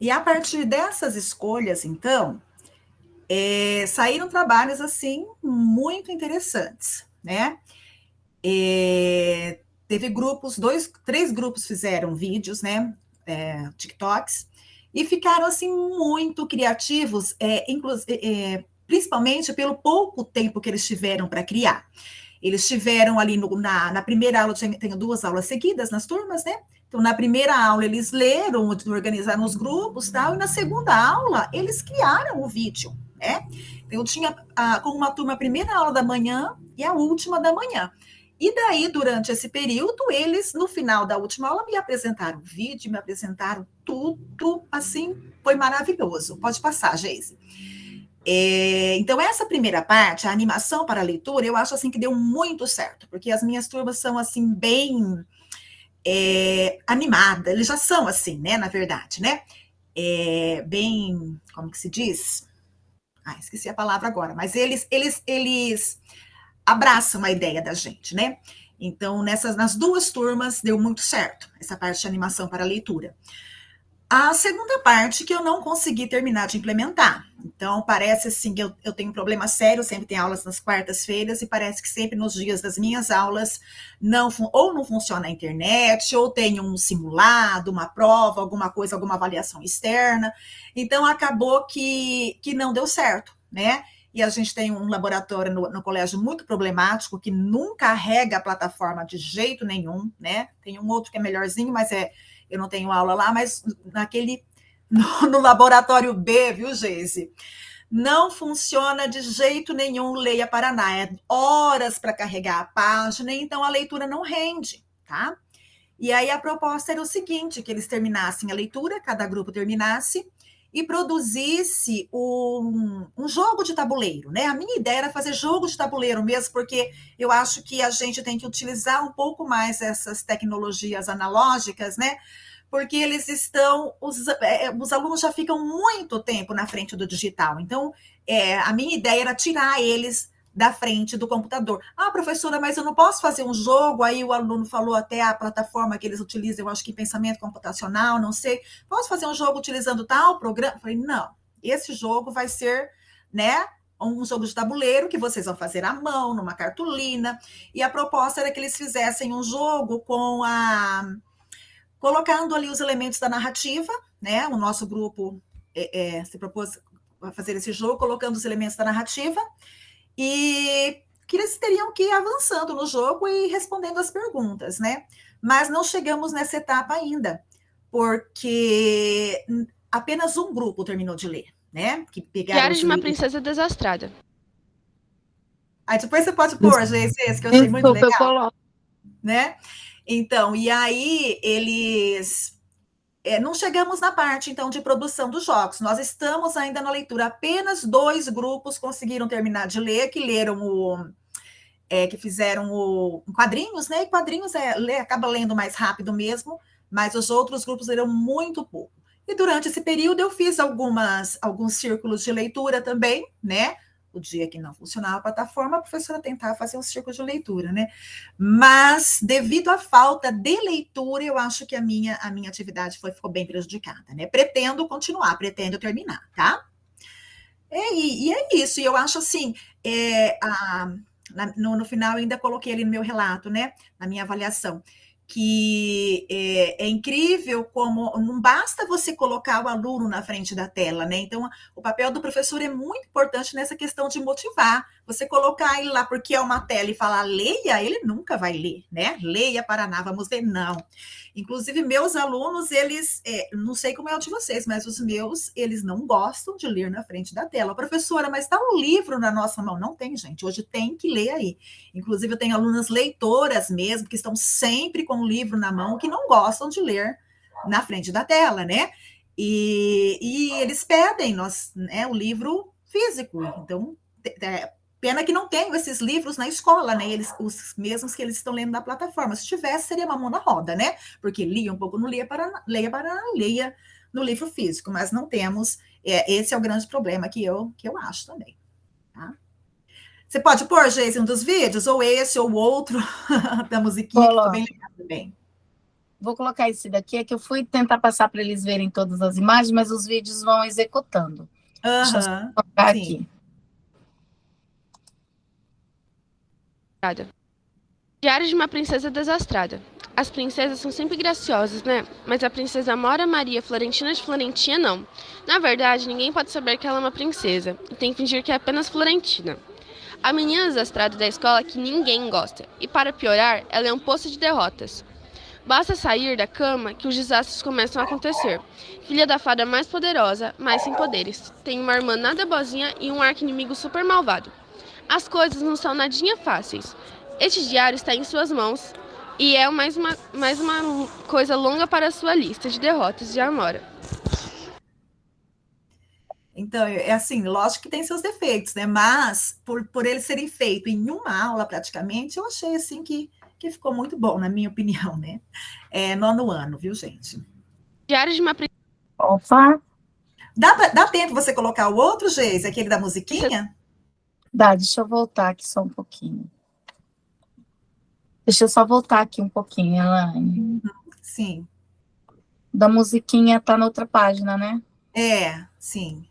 E a partir dessas escolhas, então, saíram trabalhos, assim, muito interessantes, né? Teve grupos, 3 grupos fizeram vídeos, né? TikToks, e ficaram, assim, muito criativos, principalmente pelo pouco tempo que eles tiveram para criar. Eles tiveram ali na primeira aula, tenho 2 aulas seguidas nas turmas, né? Então, na primeira aula, eles leram, organizaram os grupos, tal, e na segunda aula, eles criaram o vídeo, né? Eu tinha com uma turma a primeira aula da manhã e a última da manhã. E daí, durante esse período, eles, no final da última aula, me apresentaram o vídeo, me apresentaram tudo, assim, foi maravilhoso. Pode passar, Geise. Então, essa primeira parte, a animação para a leitura, eu acho, assim, que deu muito certo, porque as minhas turmas são, assim, bem animada, eles já são assim, né, na verdade, né? Bem, como que se diz? Esqueci a palavra agora, mas eles abraçam a ideia da gente, né? Então, nas 2 turmas deu muito certo, essa parte de animação para leitura. A segunda parte que eu não consegui terminar de implementar. Então, parece assim que eu tenho um problema sério, sempre tem aulas nas quartas-feiras, e parece que sempre nos dias das minhas aulas ou não funciona a internet, ou tem um simulado, uma prova, alguma coisa, alguma avaliação externa. Então, acabou que não deu certo, né? E a gente tem um laboratório no colégio muito problemático, que não carrega a plataforma de jeito nenhum, né? Tem um outro que é melhorzinho, mas eu não tenho aula lá, mas no laboratório B, viu, Geise? Não funciona de jeito nenhum o Leia Paraná. É horas para carregar a página, então a leitura não rende, tá? E aí a proposta era o seguinte, que eles terminassem a leitura, cada grupo terminasse, e produzisse um jogo de tabuleiro, né? A minha ideia era fazer jogo de tabuleiro mesmo, porque eu acho que a gente tem que utilizar um pouco mais essas tecnologias analógicas, né? Porque eles os alunos já ficam muito tempo na frente do digital. Então, a minha ideia era tirar eles da frente do computador. Professora, mas eu não posso fazer um jogo? Aí o aluno falou até a plataforma que eles utilizam, eu acho que pensamento computacional, não sei. Posso fazer um jogo utilizando tal programa? Eu falei, não, esse jogo vai ser, né, um jogo de tabuleiro que vocês vão fazer à mão, numa cartolina. E a proposta era que eles fizessem um jogo colocando ali os elementos da narrativa, né? O nosso grupo se propôs a fazer esse jogo, colocando os elementos da narrativa, e que eles teriam que ir avançando no jogo e respondendo as perguntas, né? Mas não chegamos nessa etapa ainda, porque apenas um grupo terminou de ler, né? Que pegaram Diário de uma Princesa Desastrada. Aí depois você pode pôr, gente, esse que eu achei muito legal. Né? Então, e aí eles... não chegamos na parte, então, de produção dos jogos. Nós estamos ainda na leitura. Apenas 2 grupos conseguiram terminar de ler, que leram que fizeram quadrinhos, né? E quadrinhos acaba lendo mais rápido mesmo, mas os outros grupos leram muito pouco. E durante esse período eu fiz alguns círculos de leitura também, né? O dia que não funcionava a plataforma, a professora tentava fazer um círculo de leitura, né? Mas, devido à falta de leitura, eu acho que a minha atividade ficou bem prejudicada, né? Pretendo continuar, pretendo terminar, tá? E é isso, e eu acho assim, no final eu ainda coloquei ali no meu relato, né? Na minha avaliação, que é incrível como não basta você colocar o aluno na frente da tela, né? Então, o papel do professor é muito importante nessa questão de motivar. Você colocar ele lá porque é uma tela e falar leia, ele nunca vai ler, né? Leia Paraná, vamos ler, não. Inclusive, meus alunos, eles, não sei como é o de vocês, mas os meus, eles não gostam de ler na frente da tela. Professora, mas está um livro na nossa mão. Não tem, gente. Hoje tem que ler aí. Inclusive, eu tenho alunas leitoras mesmo, que estão sempre com o livro na mão, que não gostam de ler na frente da tela, né? E eles pedem o livro físico. Então, pena que não tenho esses livros na escola, né? Os mesmos que eles estão lendo na plataforma. Se tivesse, seria uma mão na roda, né? Porque lia um pouco no leia no livro físico, mas não temos. Esse é o grande problema que eu acho também. Tá? Você pode pôr, Geise, um dos vídeos, ou esse ou outro, da musiquinha, que ficou bem legal também. Vou colocar esse daqui, é que eu fui tentar passar para eles verem todas as imagens, mas os vídeos vão executando. Deixa eu só colocar aqui. Diário de uma Princesa Desastrada. As princesas são sempre graciosas, né? Mas a princesa Mora Maria Florentina de Florentina, não. Na verdade, ninguém pode saber que ela é uma princesa, e tem que fingir que é apenas Florentina. A menina desastrada da escola que ninguém gosta, e para piorar, ela é um poço de derrotas. Basta sair da cama que os desastres começam a acontecer. Filha da fada mais poderosa, mas sem poderes. Tem uma irmã nada boazinha e um arqui-inimigo super malvado. As coisas não são nadinha fáceis. Este diário está em suas mãos e é mais uma coisa longa para a sua lista de derrotas de Amora. Então, assim, lógico que tem seus defeitos, né? Mas, por eles serem feitos em uma aula, praticamente, eu achei, assim, que que ficou muito bom, na minha opinião, né? Nono ano, viu, gente? Diário de uma Princesa. Opa, Dá tempo você colocar o outro, Geise, aquele da musiquinha? dá, deixa eu voltar aqui só um pouquinho. Deixa eu só voltar aqui um pouquinho, Elaine. Sim. Da musiquinha tá na outra página, né? Sim.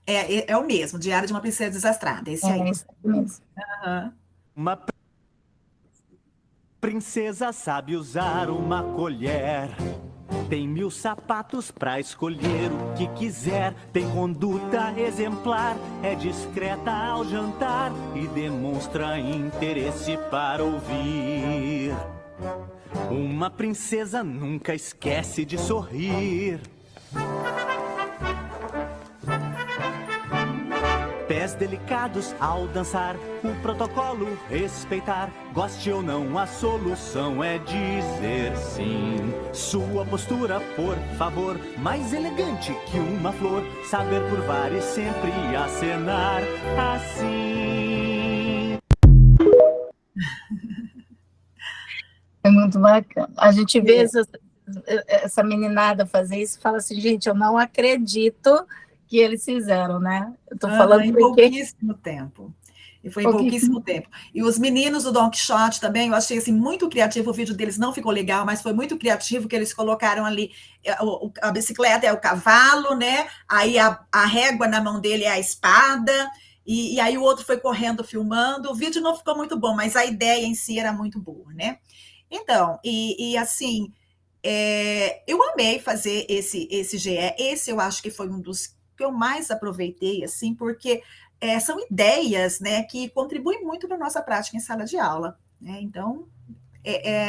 É o mesmo, Diário de uma Princesa Desastrada, esse aí. É isso mesmo. Aham. Uma princesa sabe usar uma colher. Tem 1000 sapatos pra escolher o que quiser. Tem conduta exemplar, é discreta ao jantar e demonstra interesse para ouvir. Uma princesa nunca esquece de sorrir. Pés delicados ao dançar, o protocolo respeitar. Goste ou não, a solução é dizer sim. Sua postura, por favor, mais elegante que uma flor. Saber curvar e sempre acenar assim. É muito bacana. A gente vê essa meninada fazer isso e fala assim, gente, eu não acredito que eles fizeram, né? Eu tô falando em pouquíssimo tempo. E foi em pouquíssimo tempo. E os meninos do Don Quixote também, eu achei assim, muito criativo. O vídeo deles não ficou legal, mas foi muito criativo que eles colocaram ali a bicicleta é o cavalo, né? Aí a régua na mão dele é a espada. E aí o outro foi correndo, filmando. O vídeo não ficou muito bom, mas a ideia em si era muito boa, né? Então, assim, eu amei fazer esse GE. Esse eu acho que foi um dos que eu mais aproveitei, assim, porque são ideias, né, que contribuem muito para a nossa prática em sala de aula, né? Então,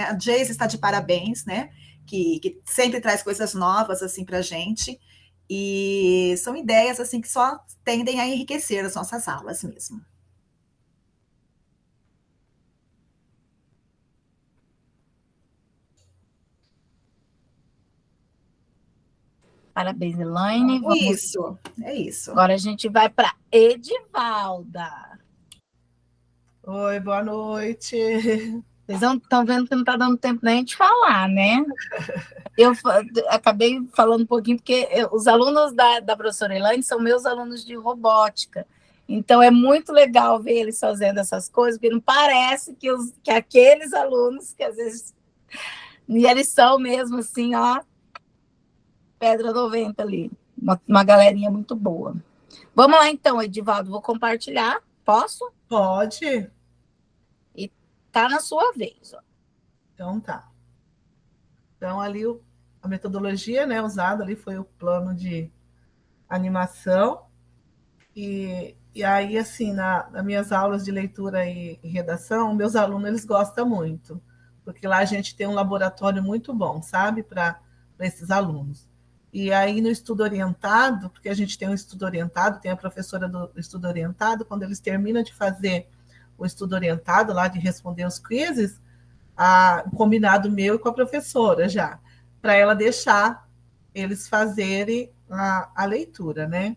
a Geise está de parabéns, né, que sempre traz coisas novas, assim, para a gente, e são ideias, assim, que só tendem a enriquecer as nossas aulas mesmo. Parabéns, Elaine. É isso. Agora a gente vai para Edivalda. Oi, boa noite. Vocês estão vendo que não está dando tempo nem de falar, né? Eu acabei falando um pouquinho, porque os alunos da professora Elaine são meus alunos de robótica. Então, é muito legal ver eles fazendo essas coisas, porque não parece que aqueles alunos, que às vezes... E eles são mesmo assim, ó, pedra 90 ali. Uma galerinha muito boa. Vamos lá, então, Edivaldo, vou compartilhar. Posso? Pode. E tá na sua vez, ó. Então, tá. Então, ali a metodologia, né, usada ali foi o plano de animação. E aí, assim, nas minhas aulas de leitura e redação, meus alunos, eles gostam muito. Porque lá a gente tem um laboratório muito bom, sabe, para esses alunos. E aí, no estudo orientado, porque a gente tem um estudo orientado, tem a professora do estudo orientado, quando eles terminam de fazer o estudo orientado, lá de responder os quizzes, um combinado meu e com a professora já, para ela deixar eles fazerem a leitura, né?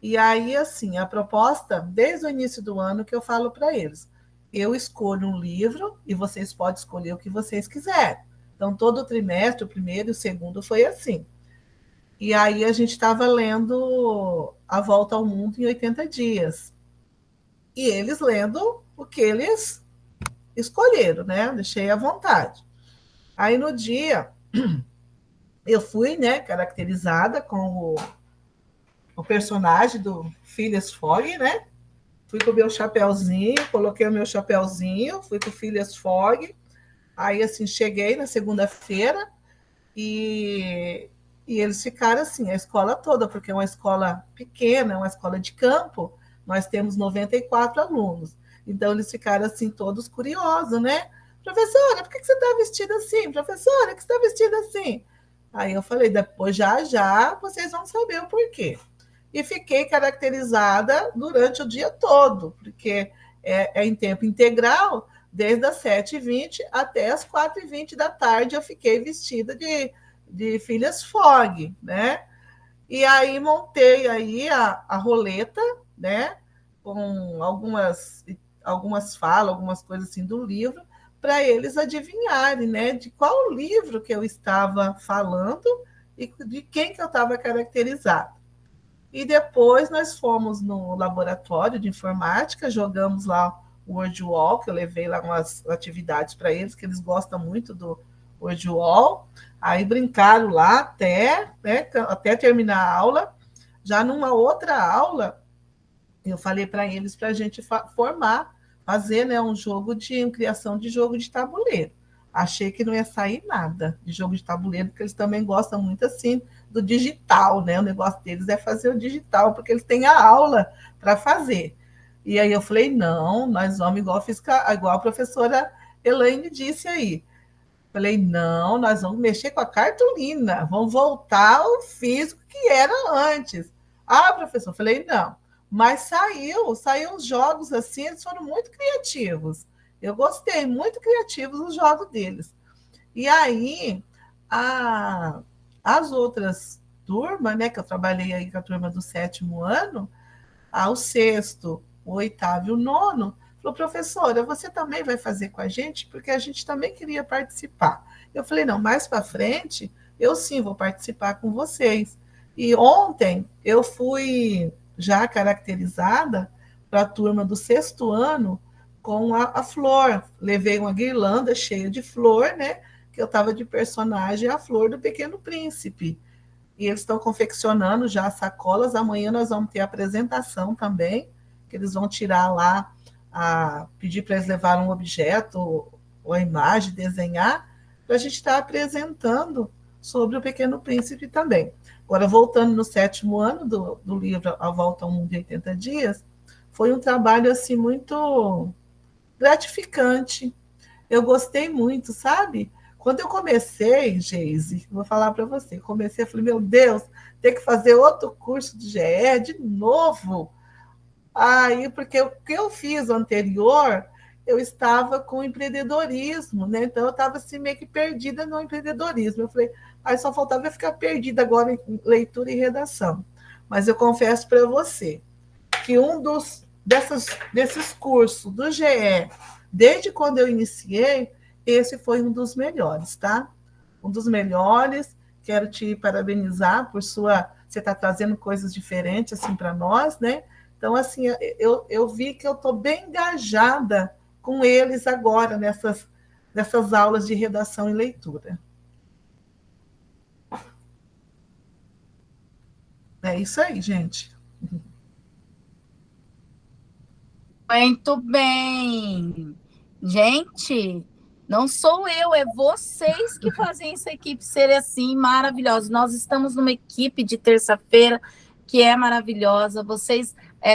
E aí, assim, a proposta, desde o início do ano, que eu falo para eles, eu escolho um livro e vocês podem escolher o que vocês quiserem. Então, todo trimestre, o primeiro e o segundo, foi assim. E aí a gente estava lendo A Volta ao Mundo em 80 dias. E eles lendo o que eles escolheram, né? Deixei à vontade. Aí no dia, eu fui, né, caracterizada com o personagem do Phileas Fogg, né? Fui com o meu chapéuzinho, coloquei o meu chapéuzinho, fui com o Phileas Fogg. Aí, assim, cheguei na segunda-feira e eles ficaram assim, a escola toda, porque é uma escola pequena, é uma escola de campo, nós temos 94 alunos. Então, eles ficaram assim, todos curiosos, né? Professora, por que você está vestida assim? Professora, por que você está vestida assim? Aí eu falei, depois já vocês vão saber o porquê. E fiquei caracterizada durante o dia todo, porque é em tempo integral, desde as 7h20 até as 4h20 da tarde, eu fiquei vestida de Phileas Fogg, né? E aí montei aí a roleta, né? Com algumas algumas falas, algumas coisas assim do livro, para eles adivinharem, né, de qual livro que eu estava falando e de quem que eu estava caracterizado. E depois nós fomos no laboratório de informática, jogamos lá o WordWall, que eu levei lá umas atividades para eles, que eles gostam muito do WordWall. Aí brincaram lá até, né, até terminar a aula. Já numa outra aula, eu falei para eles para a gente fazer, né, uma criação de jogo de tabuleiro. Achei que não ia sair nada de jogo de tabuleiro, porque eles também gostam muito assim do digital, né? O negócio deles é fazer o digital, porque eles têm a aula para fazer. E aí eu falei, não, nós vamos igual a professora Elaine disse aí. Falei, não, nós vamos mexer com a cartolina, vamos voltar ao físico que era antes. Ah, professor, falei, não. Mas saiu os jogos assim, eles foram muito criativos. Eu gostei, muito criativos os jogos deles. E aí, as outras turmas, né, que eu trabalhei aí com a turma do 7º ano, o 6º, o 8º e o 9º, falou, professora, você também vai fazer com a gente? Porque a gente também queria participar. Eu falei, não, mais para frente, eu sim vou participar com vocês. E ontem eu fui já caracterizada para a turma do 6º ano com a flor. Levei uma guirlanda cheia de flor, né? Que eu estava de personagem, a flor do Pequeno Príncipe. E eles estão confeccionando já as sacolas. Amanhã nós vamos ter a apresentação também, que eles vão tirar lá, pedir para eles levarem um objeto ou a imagem, desenhar, para a gente estar apresentando sobre o Pequeno Príncipe também. Agora, voltando no 7º ano do livro A Volta ao Mundo em 80 Dias, foi um trabalho assim muito gratificante. Eu gostei muito, sabe? Quando eu comecei, Geise, vou falar para você, eu falei, meu Deus, ter que fazer outro curso de GE de novo. Aí, porque o que eu fiz anterior, eu estava com empreendedorismo, né? Então eu estava assim meio que perdida no empreendedorismo. Eu falei, aí só faltava eu ficar perdida agora em leitura e redação. Mas eu confesso para você que desses cursos do GE, desde quando eu iniciei, esse foi um dos melhores, tá? Um dos melhores. Quero te parabenizar por você estar trazendo coisas diferentes assim para nós, né? Então, assim, eu vi que eu estou bem engajada com eles agora nessas aulas de redação e leitura. É isso aí, gente. Muito bem. Gente, não sou eu, é vocês que fazem essa equipe ser assim maravilhosa. Nós estamos numa equipe de terça-feira que é maravilhosa. Vocês,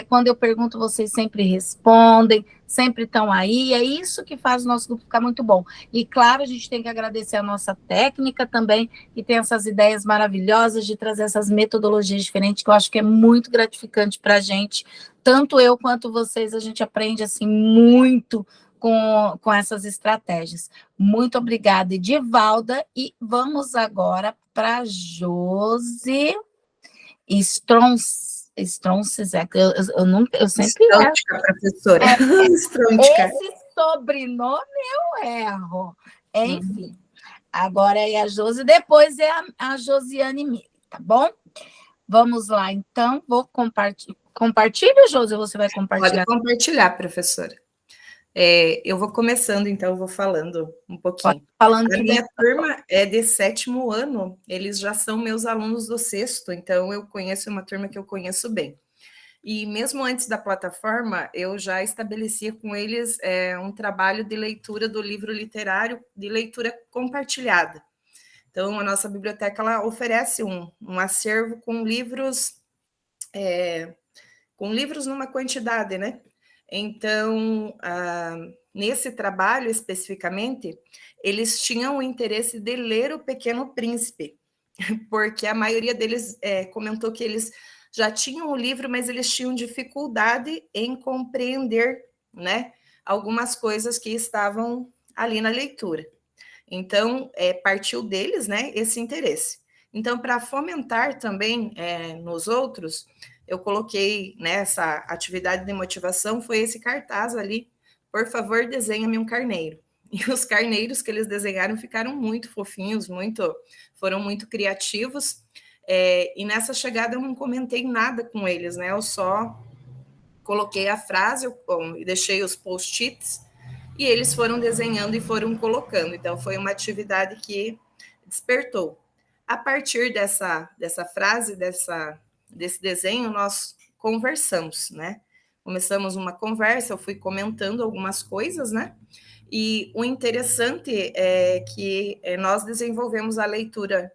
quando eu pergunto, vocês sempre respondem, sempre estão aí. É isso que faz o nosso grupo ficar muito bom. E, claro, a gente tem que agradecer a nossa técnica também, que tem essas ideias maravilhosas de trazer essas metodologias diferentes, que eu acho que é muito gratificante para a gente. Tanto eu quanto vocês, a gente aprende assim muito com essas estratégias. Muito obrigada, Edivalda. E vamos agora para Josi Stronces, eu sempre erro. Professora. Esse sobrenome eu erro. Enfim, agora é a Josi, depois é a Josiane Miri, tá bom? Vamos lá, então, vou compartilhar. Compartilha, Josi, ou você vai compartilhar? Pode compartilhar, professora. Eu vou começando, então, eu vou falando um pouquinho. A minha turma é de 7º ano, eles já são meus alunos do 6º, então eu conheço uma turma que eu conheço bem. E mesmo antes da plataforma, eu já estabelecia com eles um trabalho de leitura do livro literário, de leitura compartilhada. Então, a nossa biblioteca ela oferece um acervo com livros numa quantidade, né? Então, nesse trabalho especificamente, eles tinham o interesse de ler O Pequeno Príncipe, porque a maioria deles comentou que eles já tinham o livro, mas eles tinham dificuldade em compreender, né, algumas coisas que estavam ali na leitura. Então, partiu deles, né, esse interesse. Então, para fomentar também nos outros, eu coloquei nessa atividade de motivação, foi esse cartaz ali por favor, desenha-me um carneiro. E os carneiros que eles desenharam ficaram muito fofinhos, foram muito criativos. E nessa chegada eu não comentei nada com eles, né? Eu só coloquei a frase, eu deixei os post-its, e eles foram desenhando e foram colocando. Então, foi uma atividade que despertou. A partir dessa frase, desse desenho, nós conversamos, né? Começamos uma conversa, eu fui comentando algumas coisas, né? E o interessante é que nós desenvolvemos a leitura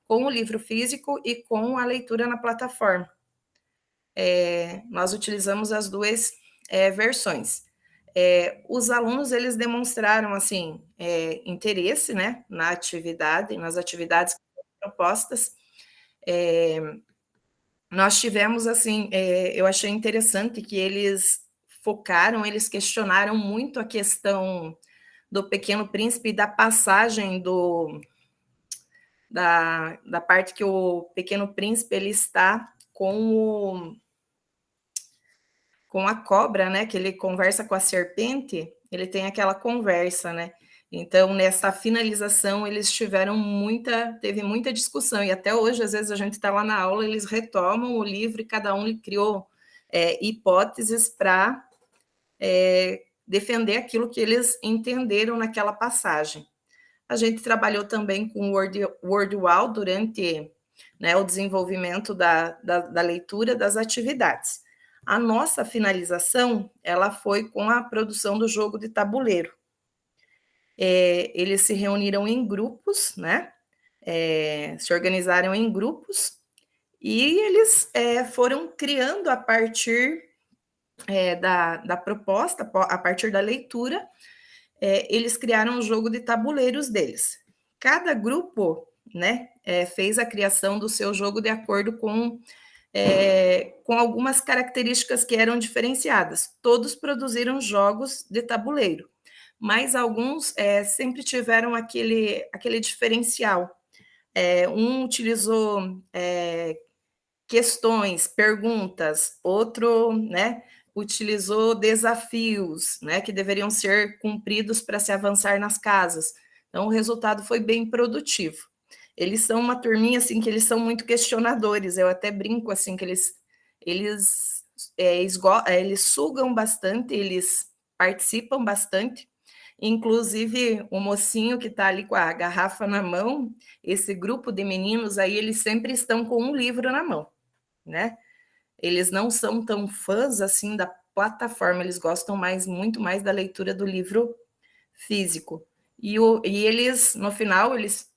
com o livro físico e com a leitura na plataforma. Nós utilizamos as duas versões. Os alunos, eles demonstraram, assim, interesse, né, nas atividades propostas. Nós tivemos, assim, eu achei interessante que eles eles questionaram muito a questão do Pequeno Príncipe e da passagem da parte que o Pequeno Príncipe ele está com a cobra, né, que ele conversa com a serpente, ele tem aquela conversa, né? Então, nessa finalização, eles teve muita discussão, e até hoje, às vezes, a gente está lá na aula, eles retomam o livro e cada um criou hipóteses para defender aquilo que eles entenderam naquela passagem. A gente trabalhou também com o WordWall durante, né, o desenvolvimento da leitura das atividades. A nossa finalização, ela foi com a produção do jogo de tabuleiro. Eles se reuniram em grupos, né? Se organizaram em grupos e eles foram criando a partir da proposta, a partir da leitura, eles criaram o jogo de tabuleiros deles. Cada grupo, né, fez a criação do seu jogo de acordo com algumas características que eram diferenciadas. Todos produziram jogos de tabuleiro, mas alguns sempre tiveram aquele diferencial. Um utilizou questões, perguntas, outro, né, utilizou desafios, né, que deveriam ser cumpridos para se avançar nas casas. Então, o resultado foi bem produtivo. Eles são uma turminha, assim, que eles são muito questionadores. Eu até brinco, assim, que eles sugam bastante, eles participam bastante. Inclusive, o mocinho que está ali com a garrafa na mão, esse grupo de meninos aí, eles sempre estão com um livro na mão, né? Eles não são tão fãs, assim, da plataforma, eles gostam muito mais da leitura do livro físico. E eles, no final, eles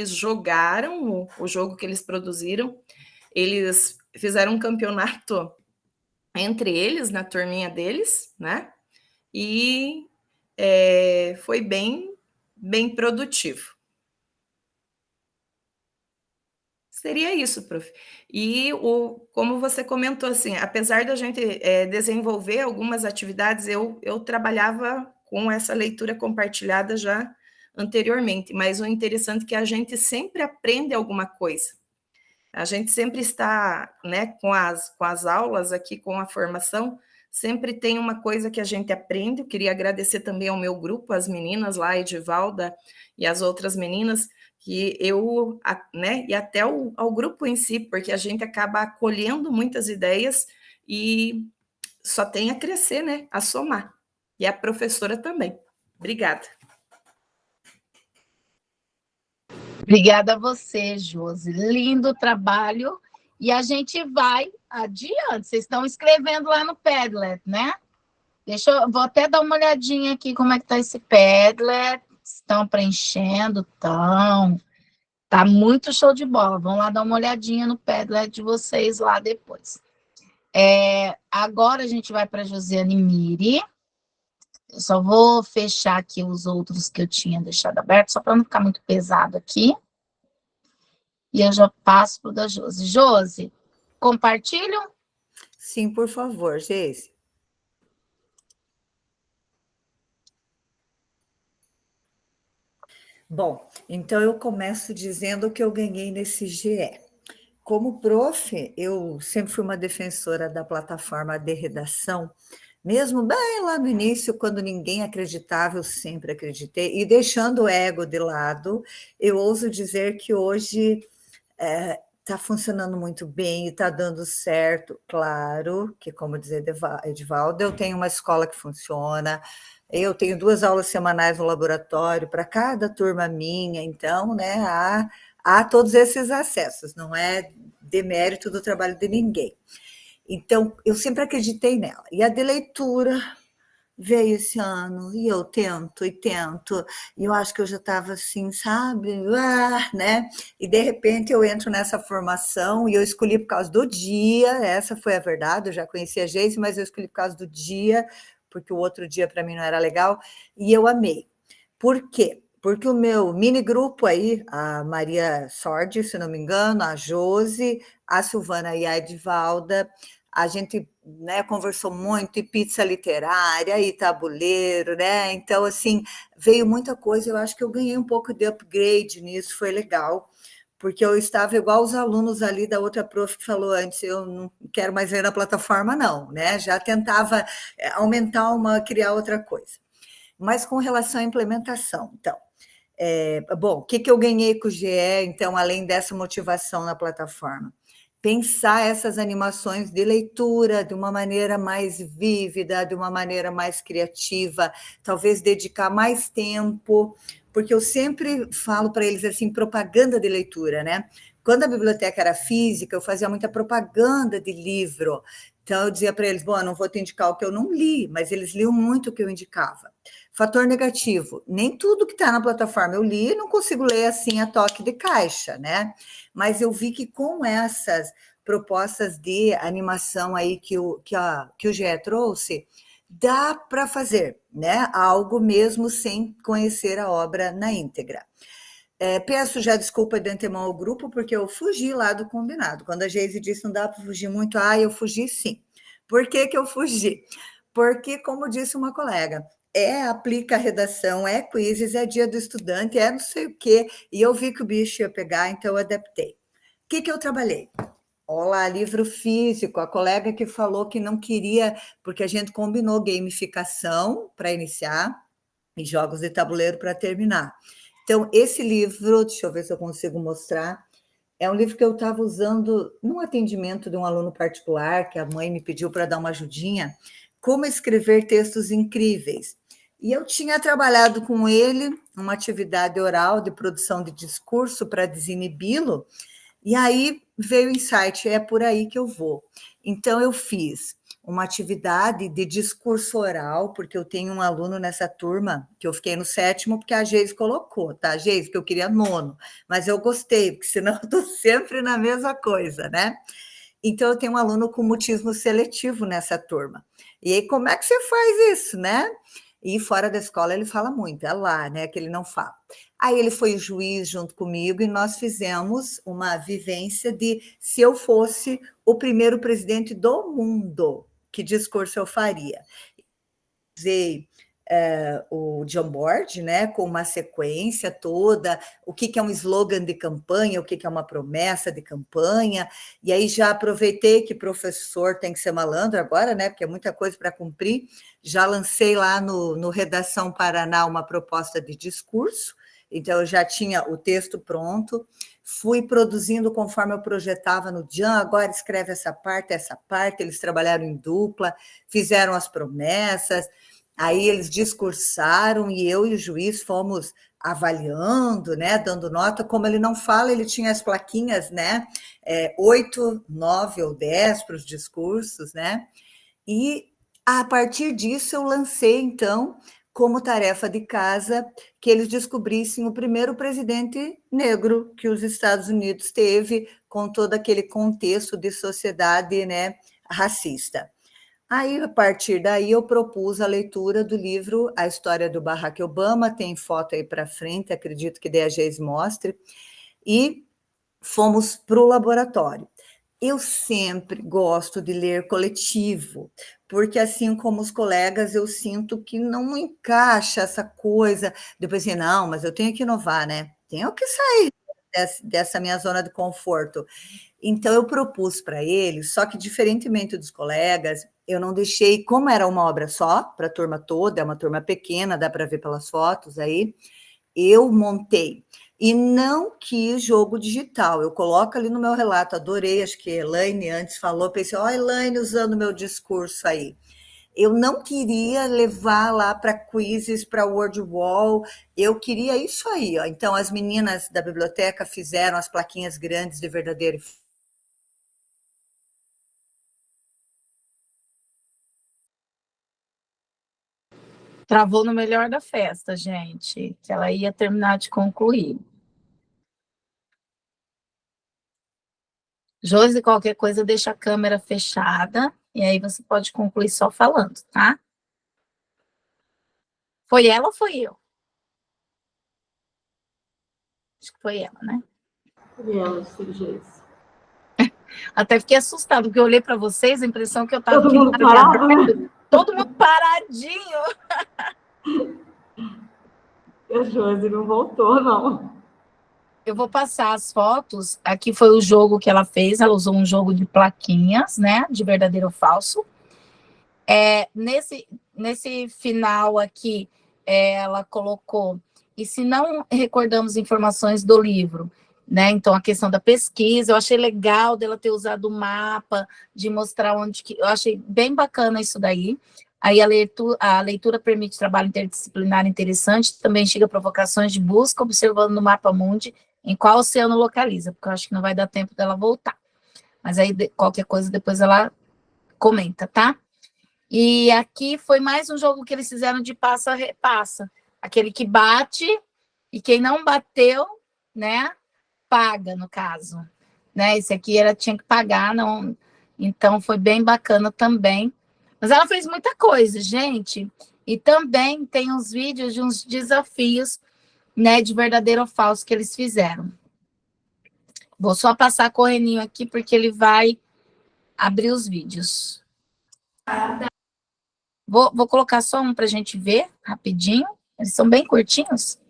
jogaram o jogo que eles produziram, eles fizeram um campeonato entre eles, na turminha deles, né? E foi bem produtivo. Seria isso, prof. E como você comentou, assim, apesar da gente desenvolver algumas atividades, eu trabalhava com essa leitura compartilhada já anteriormente, mas o interessante é que a gente sempre aprende alguma coisa. A gente sempre está, né, com as aulas aqui, com a formação, sempre tem uma coisa que a gente aprende. Eu queria agradecer também ao meu grupo, as meninas lá, Edivalda e as outras meninas, que né, e até ao grupo em si, porque a gente acaba acolhendo muitas ideias e só tem a crescer, né, a somar. E a professora também. Obrigada. Obrigada a você, Josi. Lindo trabalho. E a gente vai adiante. Vocês estão escrevendo lá no Padlet, né? Vou até dar uma olhadinha aqui como é que está esse Padlet. Estão preenchendo? Estão. Tá muito show de bola. Vão lá dar uma olhadinha no Padlet de vocês lá depois. Agora a gente vai para a Josiane Miri. Eu só vou fechar aqui os outros que eu tinha deixado abertos, só para não ficar muito pesado aqui. E eu já passo para o da Josi. Josi, compartilham? Sim, por favor, Geise. Bom, então eu começo dizendo o que eu ganhei nesse GE. Como prof, eu sempre fui uma defensora da plataforma de redação, Mesmo bem lá no início, quando ninguém acreditava, eu sempre acreditei. E deixando o ego de lado, eu ouso dizer que hoje está funcionando muito bem e está dando certo. Claro que, como diz Edivaldo, eu tenho uma escola que funciona, eu tenho 2 aulas semanais no laboratório para cada turma minha, então, né, há todos esses acessos, não é demérito do trabalho de ninguém. Então, eu sempre acreditei nela. E a de leitura veio esse ano, e eu tento, e eu acho que eu já estava assim, sabe, né? E de repente eu entro nessa formação, e eu escolhi por causa do dia, essa foi a verdade, eu já conhecia a Geise, mas eu escolhi por causa do dia, porque o outro dia para mim não era legal, e eu amei. Por quê? Porque o meu mini grupo aí, a Maria Sordi, se não me engano, a Josi, a Silvana e a Edivalda, a gente, né, conversou muito, e pizza literária, e tabuleiro, né? Então, assim, veio muita coisa, eu acho que eu ganhei um pouco de upgrade nisso, foi legal, porque eu estava igual os alunos ali da outra prof que falou antes, eu não quero mais ver na plataforma, não, né? Já tentava aumentar criar outra coisa. Mas com relação à implementação, então, bom, o que eu ganhei com o GE, então, além dessa motivação na plataforma? Pensar essas animações de leitura de uma maneira mais vívida, de uma maneira mais criativa, talvez dedicar mais tempo, porque eu sempre falo para eles assim, propaganda de leitura, né? Quando a biblioteca era física, eu fazia muita propaganda de livro. Então, eu dizia para eles, bom, eu não vou te indicar o que eu não li, mas eles liam muito o que eu indicava. Fator negativo, nem tudo que está na plataforma eu li, não consigo ler assim a toque de caixa, né? Mas eu vi que com essas propostas de animação aí que o GE trouxe, dá para fazer, né? Algo mesmo sem conhecer a obra na íntegra. Peço já desculpa de antemão ao grupo, porque eu fugi lá do combinado. Quando a Geise disse não dá para fugir muito, eu fugi sim. Por que eu fugi? Porque, como disse uma colega, aplica a redação, quizzes, dia do estudante, não sei o quê, e eu vi que o bicho ia pegar, então eu adaptei. O que eu trabalhei? Olá, livro físico, a colega que falou que não queria, porque a gente combinou gamificação para iniciar e jogos de tabuleiro para terminar. Então, esse livro, deixa eu ver se eu consigo mostrar, é um livro que eu estava usando num atendimento de um aluno particular, que a mãe me pediu para dar uma ajudinha, como escrever textos incríveis. E eu tinha trabalhado com ele uma atividade oral de produção de discurso para desinibi-lo, e aí veio o insight, é por aí que eu vou. Então, eu fiz uma atividade de discurso oral, porque eu tenho um aluno nessa turma, que eu fiquei no 7º, porque a Geise colocou, tá, Geise? Que eu queria 9º, mas eu gostei, porque senão eu estou sempre na mesma coisa, né? Então, eu tenho um aluno com mutismo seletivo nessa turma. E aí, como é que você faz isso, né? E fora da escola ele fala muito, é lá, né, que ele não fala. Aí ele foi juiz junto comigo e nós fizemos uma vivência de se eu fosse o primeiro presidente do mundo, que discurso eu faria. Usei o Jamboard, né, com uma sequência toda, o que é um slogan de campanha, o que é uma promessa de campanha, e aí já aproveitei que professor tem que ser malandro agora, né, porque é muita coisa para cumprir, já lancei lá no Redação Paraná uma proposta de discurso, então eu já tinha o texto pronto, fui produzindo conforme eu projetava no Jam, agora escreve essa parte, eles trabalharam em dupla, fizeram as promessas, aí eles discursaram e eu e o juiz fomos avaliando, né, dando nota, como ele não fala, ele tinha as plaquinhas, né, 8, 9 ou 10 para os discursos, né, e a partir disso eu lancei, então, como tarefa de casa, que eles descobrissem o primeiro presidente negro que os Estados Unidos teve, com todo aquele contexto de sociedade, né, racista. Aí, a partir daí, eu propus a leitura do livro A História do Barack Obama, tem foto aí para frente, acredito que daí a Geise mostre, e fomos para o laboratório. Eu sempre gosto de ler coletivo, porque assim como os colegas, eu sinto que não encaixa essa coisa, depois assim, não, mas eu tenho que inovar, né? Tenho que sair dessa minha zona de conforto. Então, eu propus para eles, só que diferentemente dos colegas, eu não deixei, como era uma obra só, para a turma toda, é uma turma pequena, dá para ver pelas fotos aí, eu montei. E não quis jogo digital, eu coloco ali no meu relato, adorei, acho que a Elaine antes falou, pensei, ó, Elaine usando o meu discurso aí. Eu não queria levar lá para quizzes, para Word Wall, eu queria isso aí, ó. Então, as meninas da biblioteca fizeram as plaquinhas grandes de verdadeiro. Travou no melhor da festa, gente, que ela ia terminar de concluir. Josi, qualquer coisa, deixa a câmera fechada, e aí você pode concluir só falando, tá? Foi ela ou foi eu? Acho que foi ela, né? Foi ela, Josi. Até fiquei assustada, porque eu olhei para vocês, a impressão que eu estava... Todo mundo parado, né? Todo mundo paradinho. A Josi não voltou, não. Eu vou passar as fotos. Aqui foi o jogo que ela fez. Ela usou um jogo de plaquinhas, né? De verdadeiro ou falso. Nesse final aqui, ela colocou... E se não recordamos informações do livro, né? Então, a questão da pesquisa, eu achei legal dela ter usado o mapa, de mostrar onde que... Eu achei bem bacana isso daí. Aí a leitura permite trabalho interdisciplinar interessante, também chega a provocações de busca, observando no mapa mundi em qual oceano localiza, porque eu acho que não vai dar tempo dela voltar. Mas aí, qualquer coisa, depois ela comenta, tá? E aqui foi mais um jogo que eles fizeram de passa-repassa. Aquele que bate, e quem não bateu, né, paga, no caso. Né? Esse aqui tinha que pagar, não. Então foi bem bacana também. Mas ela fez muita coisa, gente. E também tem uns vídeos de uns desafios, né, de verdadeiro ou falso que eles fizeram. Vou só passar correndinho aqui, porque ele vai abrir os vídeos. Vou colocar só um para a gente ver, rapidinho. Eles são bem curtinhos.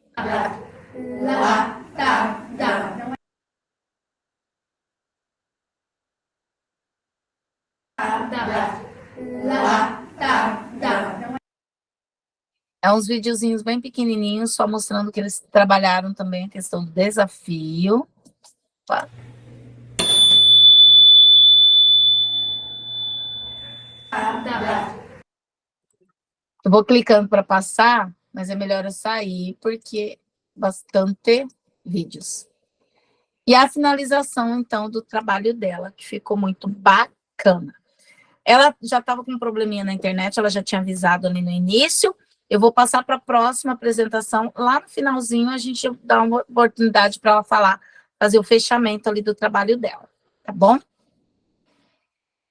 É uns videozinhos bem pequenininhos, só mostrando que eles trabalharam também a questão do desafio. Opa. Eu vou clicando para passar, mas é melhor eu sair, porque bastante vídeos. E a finalização, então, do trabalho dela, que ficou muito bacana. Ela já estava com um probleminha na internet, ela já tinha avisado ali no início. Eu vou passar para a próxima apresentação. Lá no finalzinho, a gente dá uma oportunidade para ela falar, fazer o fechamento ali do trabalho dela, tá bom?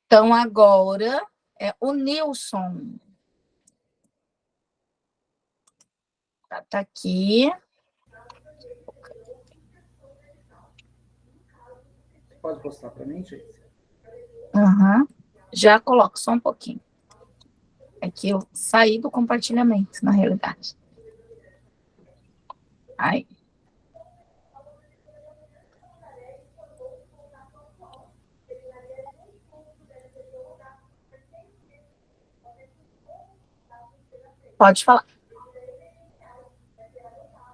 Então, agora, o Nilson. Tá aqui. Pode postar para mim, gente? Uhum. Já coloco só um pouquinho. É que eu saí do compartilhamento, na realidade. Aí. Pode falar.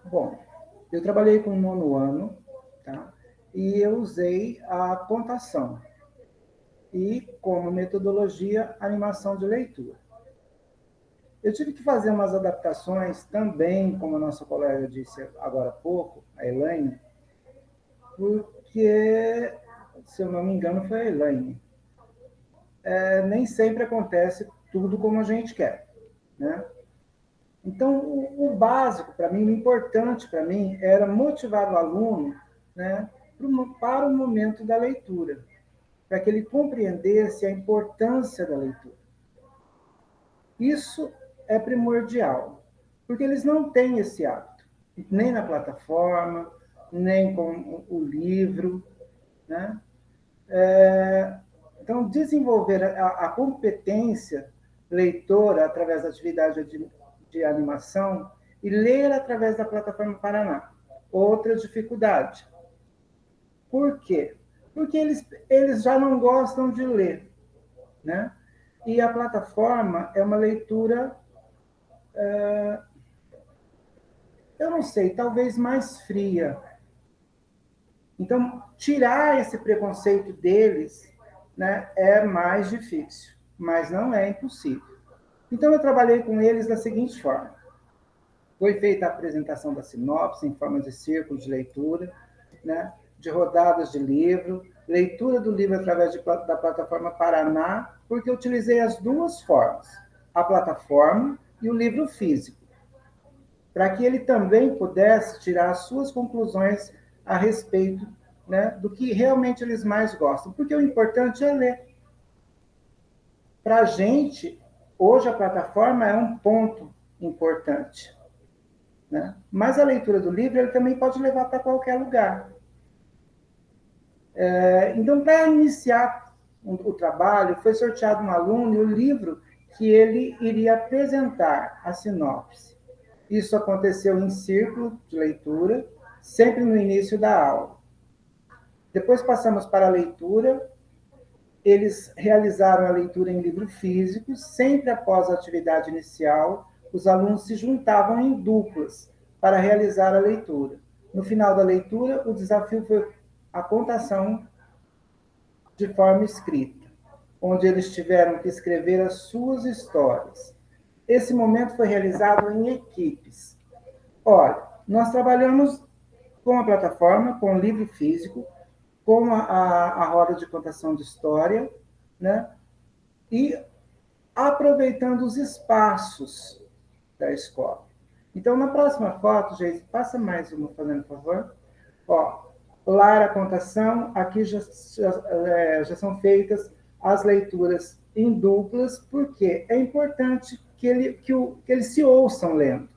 Bom, eu trabalhei com o nono ano, tá? E eu usei a contação. E, como metodologia, animação de leitura. Eu tive que fazer umas adaptações também, como a nossa colega disse agora há pouco, a Elaine, porque, se eu não me engano, foi a Elaine. Nem sempre acontece tudo como a gente quer, né? Então, o básico para mim, o importante para mim, era motivar o aluno, né, para o momento da leitura, para que ele compreendesse a importância da leitura. Isso é primordial, porque eles não têm esse hábito, nem na plataforma, nem com o livro, né? Então, desenvolver a competência leitora através da atividade de animação e ler através da plataforma Paraná. Outra dificuldade, Por quê? Porque eles já não gostam de ler, né? E a plataforma é uma leitura, eu não sei, talvez mais fria. Então, tirar esse preconceito deles, né, é mais difícil, mas não é impossível. Então, eu trabalhei com eles da seguinte forma. Foi feita a apresentação da sinopse em forma de círculo de leitura, né, de rodadas de livro, leitura do livro através da plataforma Paraná, porque eu utilizei as duas formas, a plataforma e o livro físico, para que ele também pudesse tirar as suas conclusões a respeito, né, do que realmente eles mais gostam, porque o importante é ler. Para a gente, hoje a plataforma é um ponto importante, né? Mas a leitura do livro ele também pode levar para qualquer lugar. Então, para iniciar o trabalho, foi sorteado um aluno e o livro que ele iria apresentar a sinopse. Isso aconteceu em círculo de leitura, sempre no início da aula. Depois passamos para a leitura, eles realizaram a leitura em livro físico, sempre após a atividade inicial, os alunos se juntavam em duplas para realizar a leitura. No final da leitura, o desafio foi a contação de forma escrita, onde eles tiveram que escrever as suas histórias. Esse momento foi realizado em equipes. Olha, nós trabalhamos com a plataforma, com o livro físico, com a roda de contação de história, né? E aproveitando os espaços da escola. Então, na próxima foto, gente, passa mais uma, fazendo favor. Ó, lá a contação, aqui já são feitas as leituras em duplas, porque é importante que eles se ouçam lendo,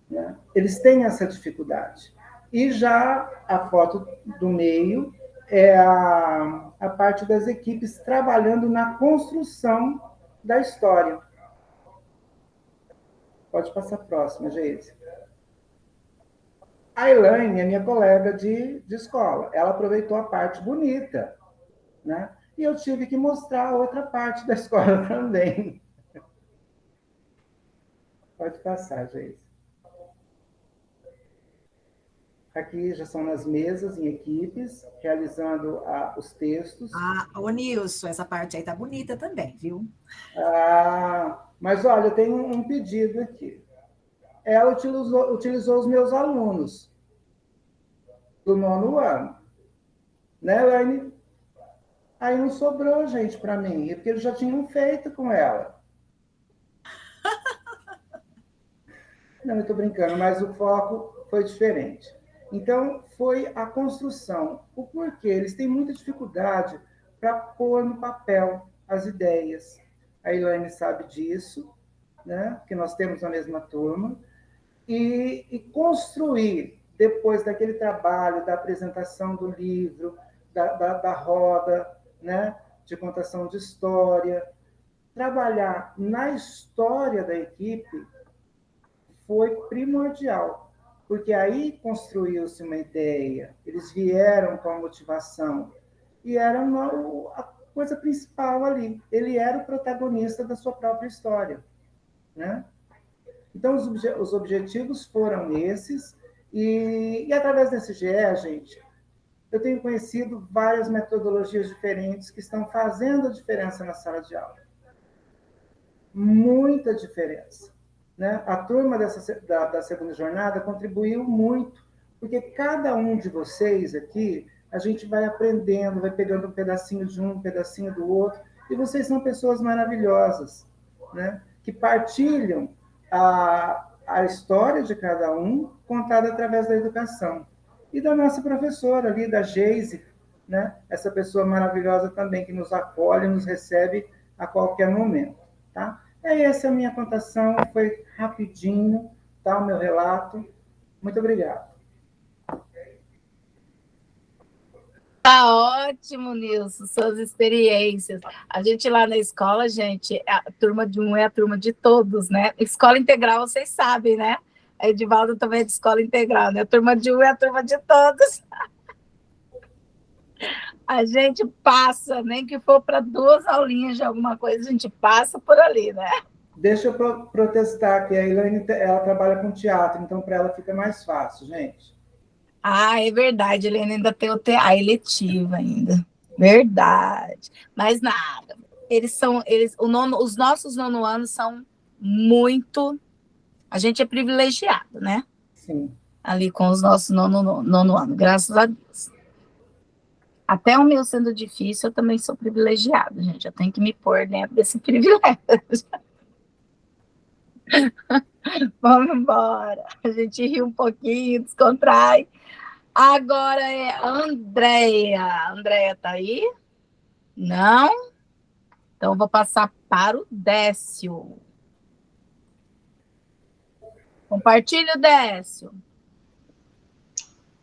né? Eles têm essa dificuldade. E já a foto do meio é a parte das equipes trabalhando na construção da história. Pode passar a próxima, Geise. A Elaine é minha colega de escola. Ela aproveitou a parte bonita, né? E eu tive que mostrar a outra parte da escola também. Pode passar, Geise. Aqui já são nas mesas, em equipes, realizando os textos. Ô Nilson, essa parte aí tá bonita também, viu? Mas olha, eu tenho um pedido aqui. Ela utilizou os meus alunos do 9º ano. Né, Elaine? Aí não sobrou, gente, para mim, porque eles já tinham feito com ela. Não, eu estou brincando, mas o foco foi diferente. Então, foi a construção. O porquê? Eles têm muita dificuldade para pôr no papel as ideias. A Elaine sabe disso, né? Porque nós temos a mesma turma. E construir, depois daquele trabalho, da apresentação do livro, da roda, né? De contação de história, trabalhar na história da equipe foi primordial. Porque aí construiu-se uma ideia, eles vieram com a motivação, e era a coisa principal ali. Ele era o protagonista da sua própria história, né? Então, os objetivos foram esses, e através desse GE, gente, eu tenho conhecido várias metodologias diferentes que estão fazendo a diferença na sala de aula. Muita diferença. Né? A turma da segunda jornada contribuiu muito, porque cada um de vocês aqui, a gente vai aprendendo, vai pegando um pedacinho de um pedacinho do outro, e vocês são pessoas maravilhosas, né? Que partilham a história de cada um, contada através da educação. E da nossa professora ali, da Geise, né? Essa pessoa maravilhosa também, que nos acolhe, nos recebe a qualquer momento, tá? Essa é a minha contação, foi rapidinho, tá, o meu relato. Muito obrigado. Tá ótimo, Nilson, suas experiências. A gente lá na escola, gente, a turma de um é a turma de todos, né? Escola integral, vocês sabem, né? A Edivaldo também é de escola integral, né? A turma de um é a turma de todos. A gente passa, nem que for para 2 aulinhas de alguma coisa, a gente passa por ali, né? Deixa eu protestar, que a Elaine, ela trabalha com teatro, então para ela fica mais fácil, gente. Ah, é verdade, Helena, ainda tem a eletiva ainda. Verdade. Mas nada. Os nossos nonoanos são muito... A gente é privilegiado, né? Sim. Ali com os nossos nono ano, graças a Deus. Até o meu sendo difícil, eu também sou privilegiada, gente. Eu tenho que me pôr dentro desse privilégio. Vamos embora. A gente ri um pouquinho, descontrai. Agora é a Andréia. Andréia tá aí? Não? Então, eu vou passar para o Décio. Compartilha o Décio.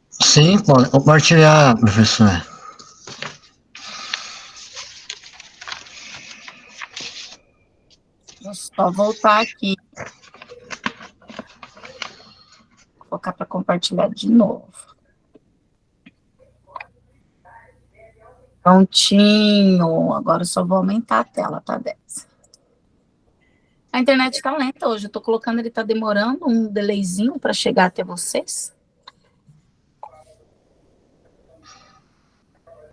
Sim, pode compartilhar, professor. Vou só voltar aqui. Vou colocar para compartilhar de novo. Prontinho. Agora eu só vou aumentar a tela, tá, Décio? A internet tá lenta hoje. Eu tô colocando, ele tá demorando um delayzinho para chegar até vocês.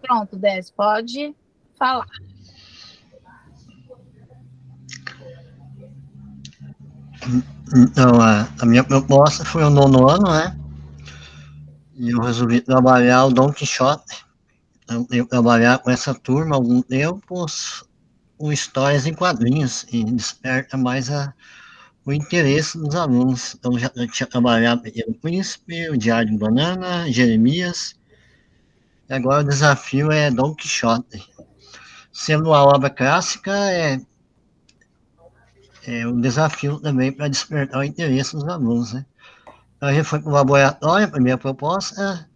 Pronto, Décio, pode falar. Então, a minha proposta foi o 9º ano, né? E eu resolvi trabalhar o Dom Quixote. Eu tenho que trabalhar com essa turma há algum tempo, com histórias em quadrinhos, e desperta mais o interesse dos alunos. Então, já tinha trabalhado o Pequeno Príncipe, o Diário de Banana, Jeremias, e agora o desafio é Dom Quixote. Sendo uma obra clássica, é um desafio também para despertar o interesse dos alunos, né? Então, a gente foi para o laboratório, a primeira proposta,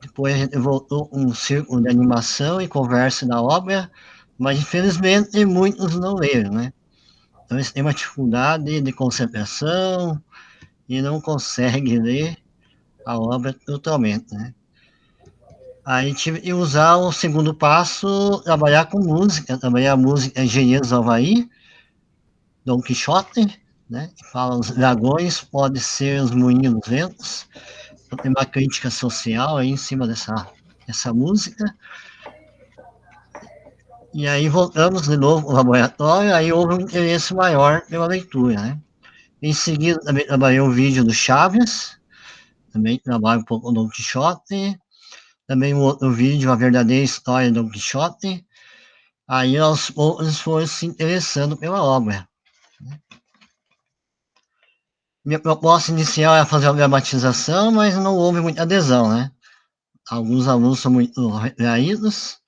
depois a gente voltou com um círculo de animação e conversa da obra, mas infelizmente muitos não leram, né? Então eles têm uma dificuldade de concentração e não conseguem ler a obra totalmente, né? Aí tive que usar o segundo passo, trabalhar com música, trabalhar a música Engenheiros do Havaí, Dom Quixote, né? Que fala os dragões podem ser os moinhos dos ventos. Então tem uma crítica social aí em cima dessa música. E aí voltamos de novo ao laboratório, aí houve um interesse maior pela leitura, né? Em seguida também trabalhei um vídeo do Chaves, também trabalho um pouco com Dom Quixote, também um outro vídeo, A Verdadeira História de Dom Quixote. Aí aos poucos foram se interessando pela obra. Minha proposta inicial era fazer a dramatização, mas não houve muita adesão, né? Alguns alunos são muito retraídos,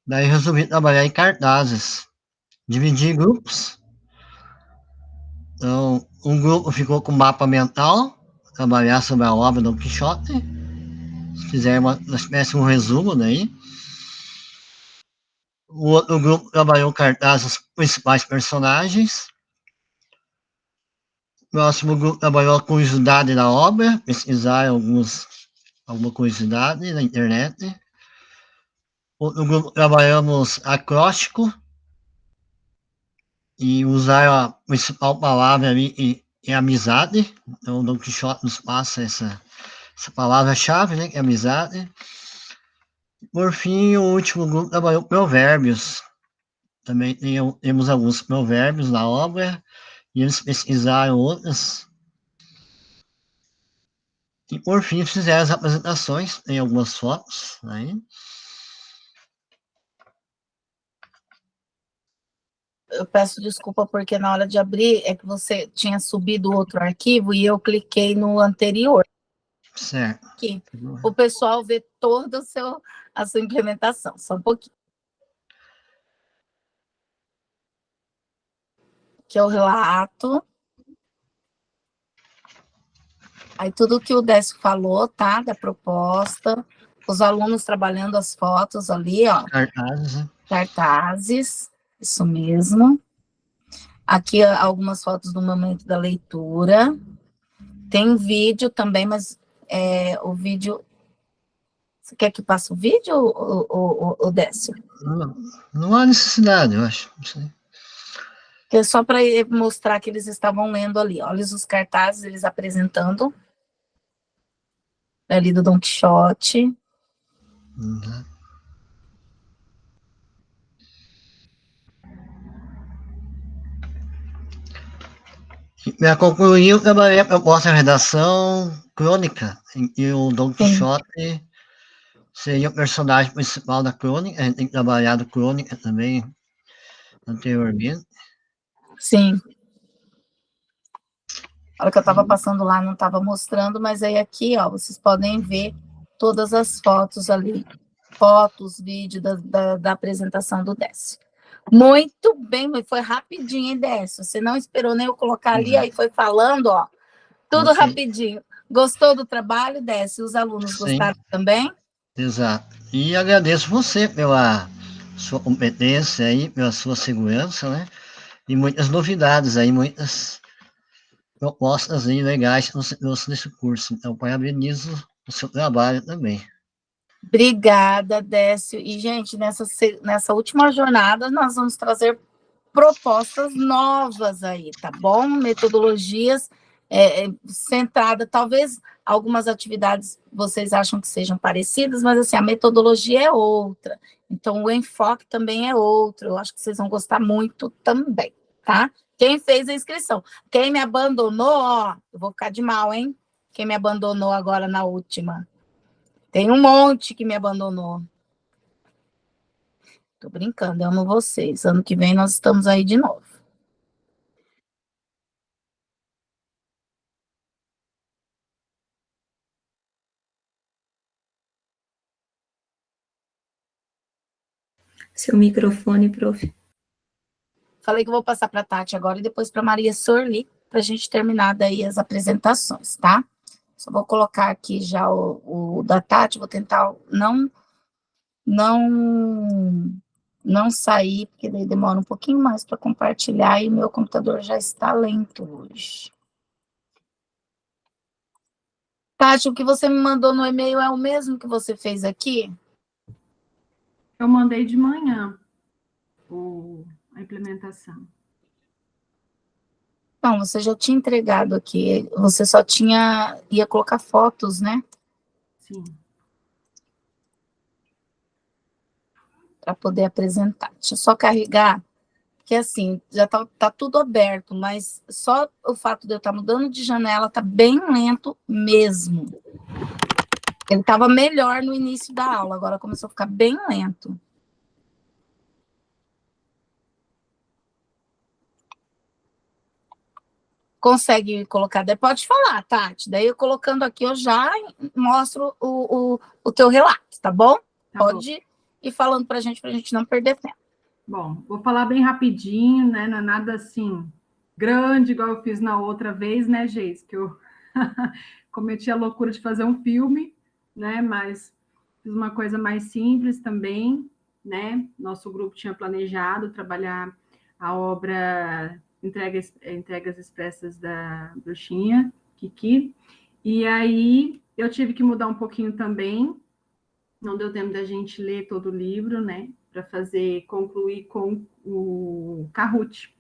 daí resolvi trabalhar em cartazes, dividir em grupos. Então, um grupo ficou com mapa mental, trabalhar sobre a obra do Dom Quixote, fizeram uma espécie de um resumo daí. O outro grupo trabalhou cartazes dos principais personagens. O próximo grupo trabalhou a curiosidade da obra, pesquisar alguma curiosidade na internet. Outro grupo trabalhamos acróstico e usar a principal palavra ali é amizade. Então, o Dom Quixote nos passa essa palavra-chave, né, que é amizade. Por fim, o último grupo trabalhou provérbios. Também temos alguns provérbios na obra, e eles pesquisaram outros. E por fim, fizeram as apresentações, tem algumas fotos aí. Eu peço desculpa porque na hora de abrir é que você tinha subido outro arquivo e eu cliquei no anterior. Certo. Aqui. O pessoal vê toda a sua implementação, só um pouquinho. Que é o relato. Aí tudo que o Décio falou, tá? Da proposta. Os alunos trabalhando as fotos ali, ó. Cartazes, né? Cartazes, isso mesmo. Aqui algumas fotos do momento da leitura. Tem vídeo também, mas o vídeo Você quer que passe o vídeo, o Décio? Não há necessidade, eu acho. Não sei. Que é só para mostrar que eles estavam lendo ali. Olha os cartazes, eles apresentando. Ali do Don Quixote. Uhum. Para concluir, eu trabalhei a proposta de redação crônica, em que o Don Quixote seria o personagem principal da crônica. A gente tem trabalhado crônica também anteriormente. Sim. A hora que eu estava passando lá, não estava mostrando, mas aí aqui, ó, vocês podem ver todas as fotos ali. Fotos, vídeo da apresentação do Décio. Muito bem, foi rapidinho, hein, Décio? Você não esperou nem eu colocar ali, aí foi falando, ó. Tudo rapidinho. Gostou do trabalho, Décio? Os alunos gostaram também? Exato. E agradeço você pela sua competência aí, pela sua segurança, né? E muitas novidades aí, muitas propostas aí legais que você trouxe nesse curso. Então, parabenizo o seu trabalho também. Obrigada, Décio. E, gente, nessa última jornada, nós vamos trazer propostas novas aí, tá bom? Metodologias centradas, talvez algumas atividades vocês acham que sejam parecidas, mas assim, a metodologia é outra. Então, o enfoque também é outro. Eu acho que vocês vão gostar muito também, tá? Quem fez a inscrição? Quem me abandonou, ó, eu vou ficar de mal, hein? Quem me abandonou agora na última. Tem um monte que me abandonou. Tô brincando, eu amo vocês. Ano que vem nós estamos aí de novo. Seu microfone, prof. Falei que eu vou passar para a Tati agora e depois para Maria Sorli, para a gente terminar daí as apresentações, tá? Só vou colocar aqui já o da Tati, vou tentar não sair, porque daí demora um pouquinho mais para compartilhar e o meu computador já está lento hoje. Tati, o que você me mandou no e-mail é o mesmo que você fez aqui? Eu mandei de manhã a implementação. Não, você já tinha entregado aqui, você só ia colocar fotos, né? Sim. Para poder apresentar. Deixa eu só carregar, que assim, já tá tudo aberto, mas só o fato de eu estar mudando de janela tá bem lento mesmo. Ele estava melhor no início da aula, agora começou a ficar bem lento. Consegue colocar? Daí pode falar, Tati. Daí eu colocando aqui, eu já mostro o teu relato, tá bom? Tá pode ir falando para a gente não perder tempo. Bom, vou falar bem rapidinho, né? Não é nada assim grande, igual eu fiz na outra vez, né, Geis? Que eu cometi a loucura de fazer um filme, né? Mas fiz uma coisa mais simples também, né? Nosso grupo tinha planejado trabalhar a obra Entregas Expressas da Bruxinha, Kiki. E aí eu tive que mudar um pouquinho também. Não deu tempo da gente ler todo o livro, né? Para concluir com o Kahoot.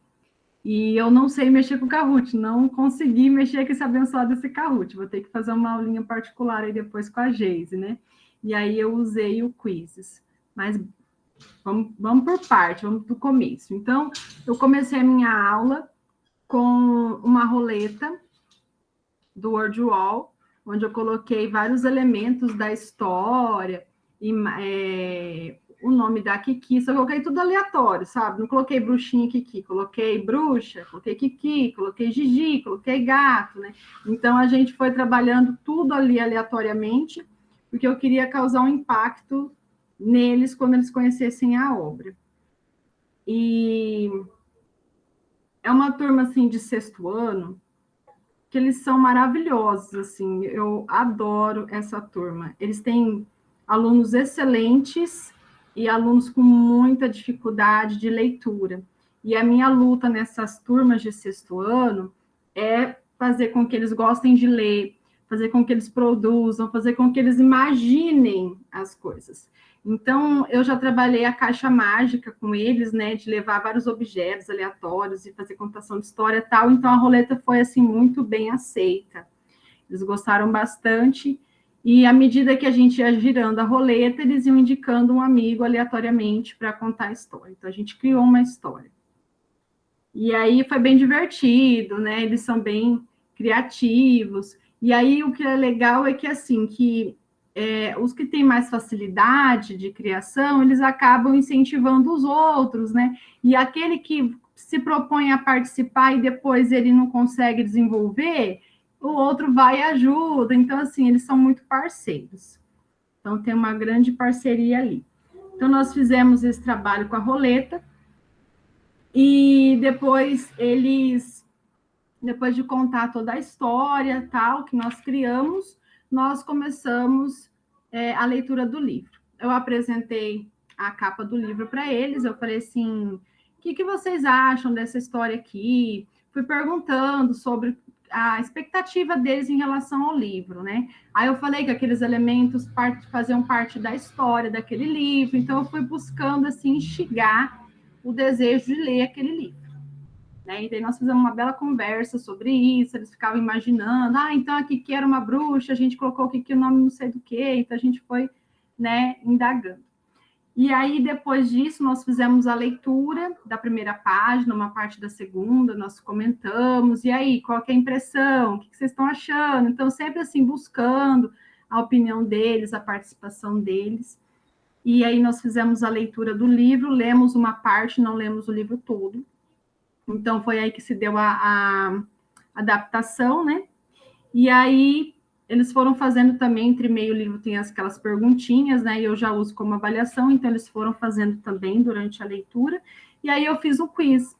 E eu não sei mexer com o Kahoot, não consegui mexer com esse abençoado desse Kahoot. Vou ter que fazer uma aulinha particular aí depois com a Geise, né? E aí eu usei o Quizzes. Mas vamos por parte, vamos do começo. Então, eu comecei a minha aula com uma roleta do WordWall, onde eu coloquei vários elementos da história, e o nome da Kiki, só coloquei tudo aleatório, sabe? Não coloquei bruxinha Kiki, coloquei bruxa, coloquei Kiki, coloquei Gigi, coloquei gato, né? Então, a gente foi trabalhando tudo ali aleatoriamente, porque eu queria causar um impacto neles quando eles conhecessem a obra. E é uma turma, assim, de 6º ano, que eles são maravilhosos, assim, eu adoro essa turma. Eles têm alunos excelentes e alunos com muita dificuldade de leitura. E a minha luta nessas turmas de 6º ano é fazer com que eles gostem de ler, fazer com que eles produzam, fazer com que eles imaginem as coisas. Então, eu já trabalhei a caixa mágica com eles, né, de levar vários objetos aleatórios e fazer contação de história e tal, então a roleta foi, assim, muito bem aceita. Eles gostaram bastante, e à medida que a gente ia girando a roleta, eles iam indicando um amigo aleatoriamente para contar a história. Então, a gente criou uma história. E aí foi bem divertido, né, eles são bem criativos, e aí o que é legal é que, assim, que os que têm mais facilidade de criação, eles acabam incentivando os outros, né? E aquele que se propõe a participar e depois ele não consegue desenvolver, o outro vai e ajuda. Então, assim, eles são muito parceiros. Então, tem uma grande parceria ali. Então, nós fizemos esse trabalho com a roleta e depois depois de contar toda a história, tal, que nós criamos, nós começamos a leitura do livro. Eu apresentei a capa do livro para eles, eu falei assim, o que vocês acham dessa história aqui? Fui perguntando sobre a expectativa deles em relação ao livro, né? Aí eu falei que aqueles elementos faziam parte da história daquele livro, então eu fui buscando, assim, instigar o desejo de ler aquele livro. Né? E daí nós fizemos uma bela conversa sobre isso, eles ficavam imaginando, então a Kiki era uma bruxa, a gente colocou o Kiki o nome não sei do quê, então a gente foi, né, indagando. E aí, depois disso, nós fizemos a leitura da primeira página, uma parte da segunda, nós comentamos, e aí, qual que é a impressão? O que vocês estão achando? Então, sempre assim, buscando a opinião deles, a participação deles. E aí, nós fizemos a leitura do livro, lemos uma parte, não lemos o livro todo. Então, foi aí que se deu a adaptação, né? E aí, eles foram fazendo também, entre meio livro tem aquelas perguntinhas, né? E eu já uso como avaliação, então eles foram fazendo também durante a leitura. E aí, eu fiz o quiz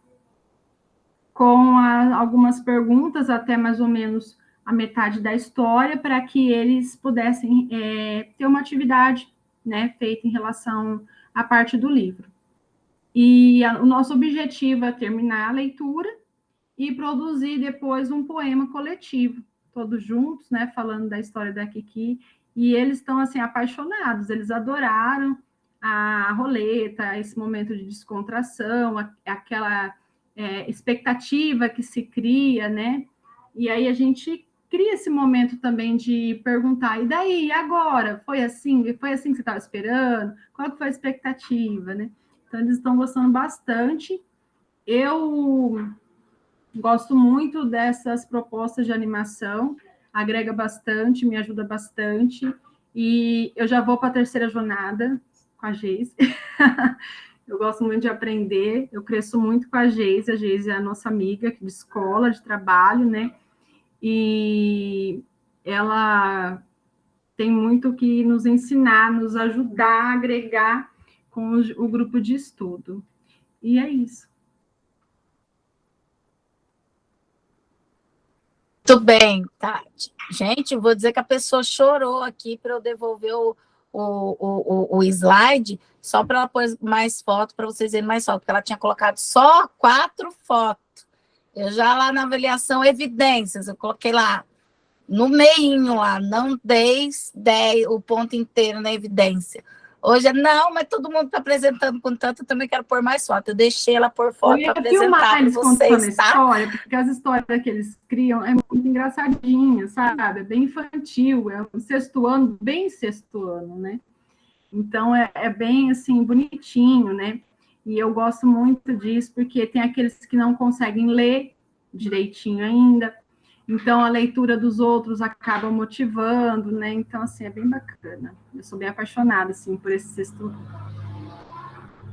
com algumas perguntas, até mais ou menos a metade da história, para que eles pudessem ter uma atividade, né, feita em relação à parte do livro. E o nosso objetivo é terminar a leitura e produzir depois um poema coletivo, todos juntos, né, falando da história da Kiki, e eles estão, assim, apaixonados, eles adoraram a roleta, esse momento de descontração, aquela expectativa que se cria, né, e aí a gente cria esse momento também de perguntar, e daí, e agora? Foi assim que você estava esperando? Qual que foi a expectativa, né? Então, eles estão gostando bastante. Eu gosto muito dessas propostas de animação, agrega bastante, me ajuda bastante, e eu já vou para a terceira jornada com a Geise. Eu gosto muito de aprender, eu cresço muito com a Geise é a nossa amiga de escola, de trabalho, né? E ela tem muito que nos ensinar, nos ajudar a agregar com o grupo de estudo. E é isso. Muito bem, Tati. Gente, vou dizer que a pessoa chorou aqui para eu devolver o slide, só para ela pôr mais fotos, para vocês verem mais fotos, porque ela tinha colocado só 4 fotos. Eu já lá na avaliação evidências, eu coloquei lá no meinho lá, não dei o ponto inteiro na evidência. Hoje, não, mas todo mundo está apresentando com tanto, eu também quero pôr mais foto. Eu deixei ela pôr foto para apresentar para vocês, tá? História, porque as histórias que eles criam é muito engraçadinha, sabe? É bem infantil, é um sexto ano, bem sexto ano, né? Então, é bem, assim, bonitinho, né? E eu gosto muito disso, porque tem aqueles que não conseguem ler direitinho ainda, então a leitura dos outros acaba motivando, né? Então, assim, é bem bacana. Eu sou bem apaixonada, assim, por esse sexto.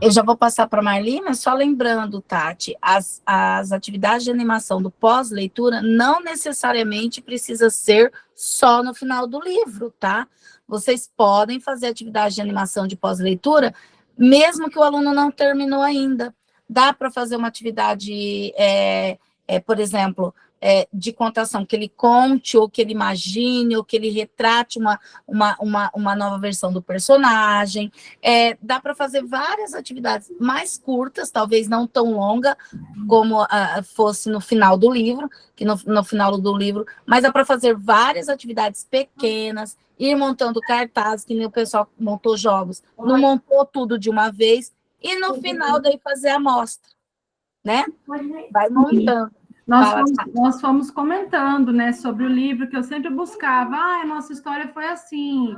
Eu já vou passar para a Marli, só lembrando, Tati, as atividades de animação do pós-leitura não necessariamente precisa ser só no final do livro, tá? Vocês podem fazer atividade de animação de pós-leitura, mesmo que o aluno não terminou ainda. Dá para fazer uma atividade, por exemplo, de contação, que ele conte, ou que ele imagine, ou que ele retrate uma nova versão do personagem. Dá para fazer várias atividades mais curtas, talvez não tão longa como fosse no final do livro, que no final do livro, mas dá para fazer várias atividades pequenas, ir montando cartazes, que nem o pessoal montou jogos, não montou tudo de uma vez, e no final daí fazer a amostra, né? Vai montando. Nós fomos comentando, né, sobre o livro, que eu sempre buscava, a nossa história foi assim,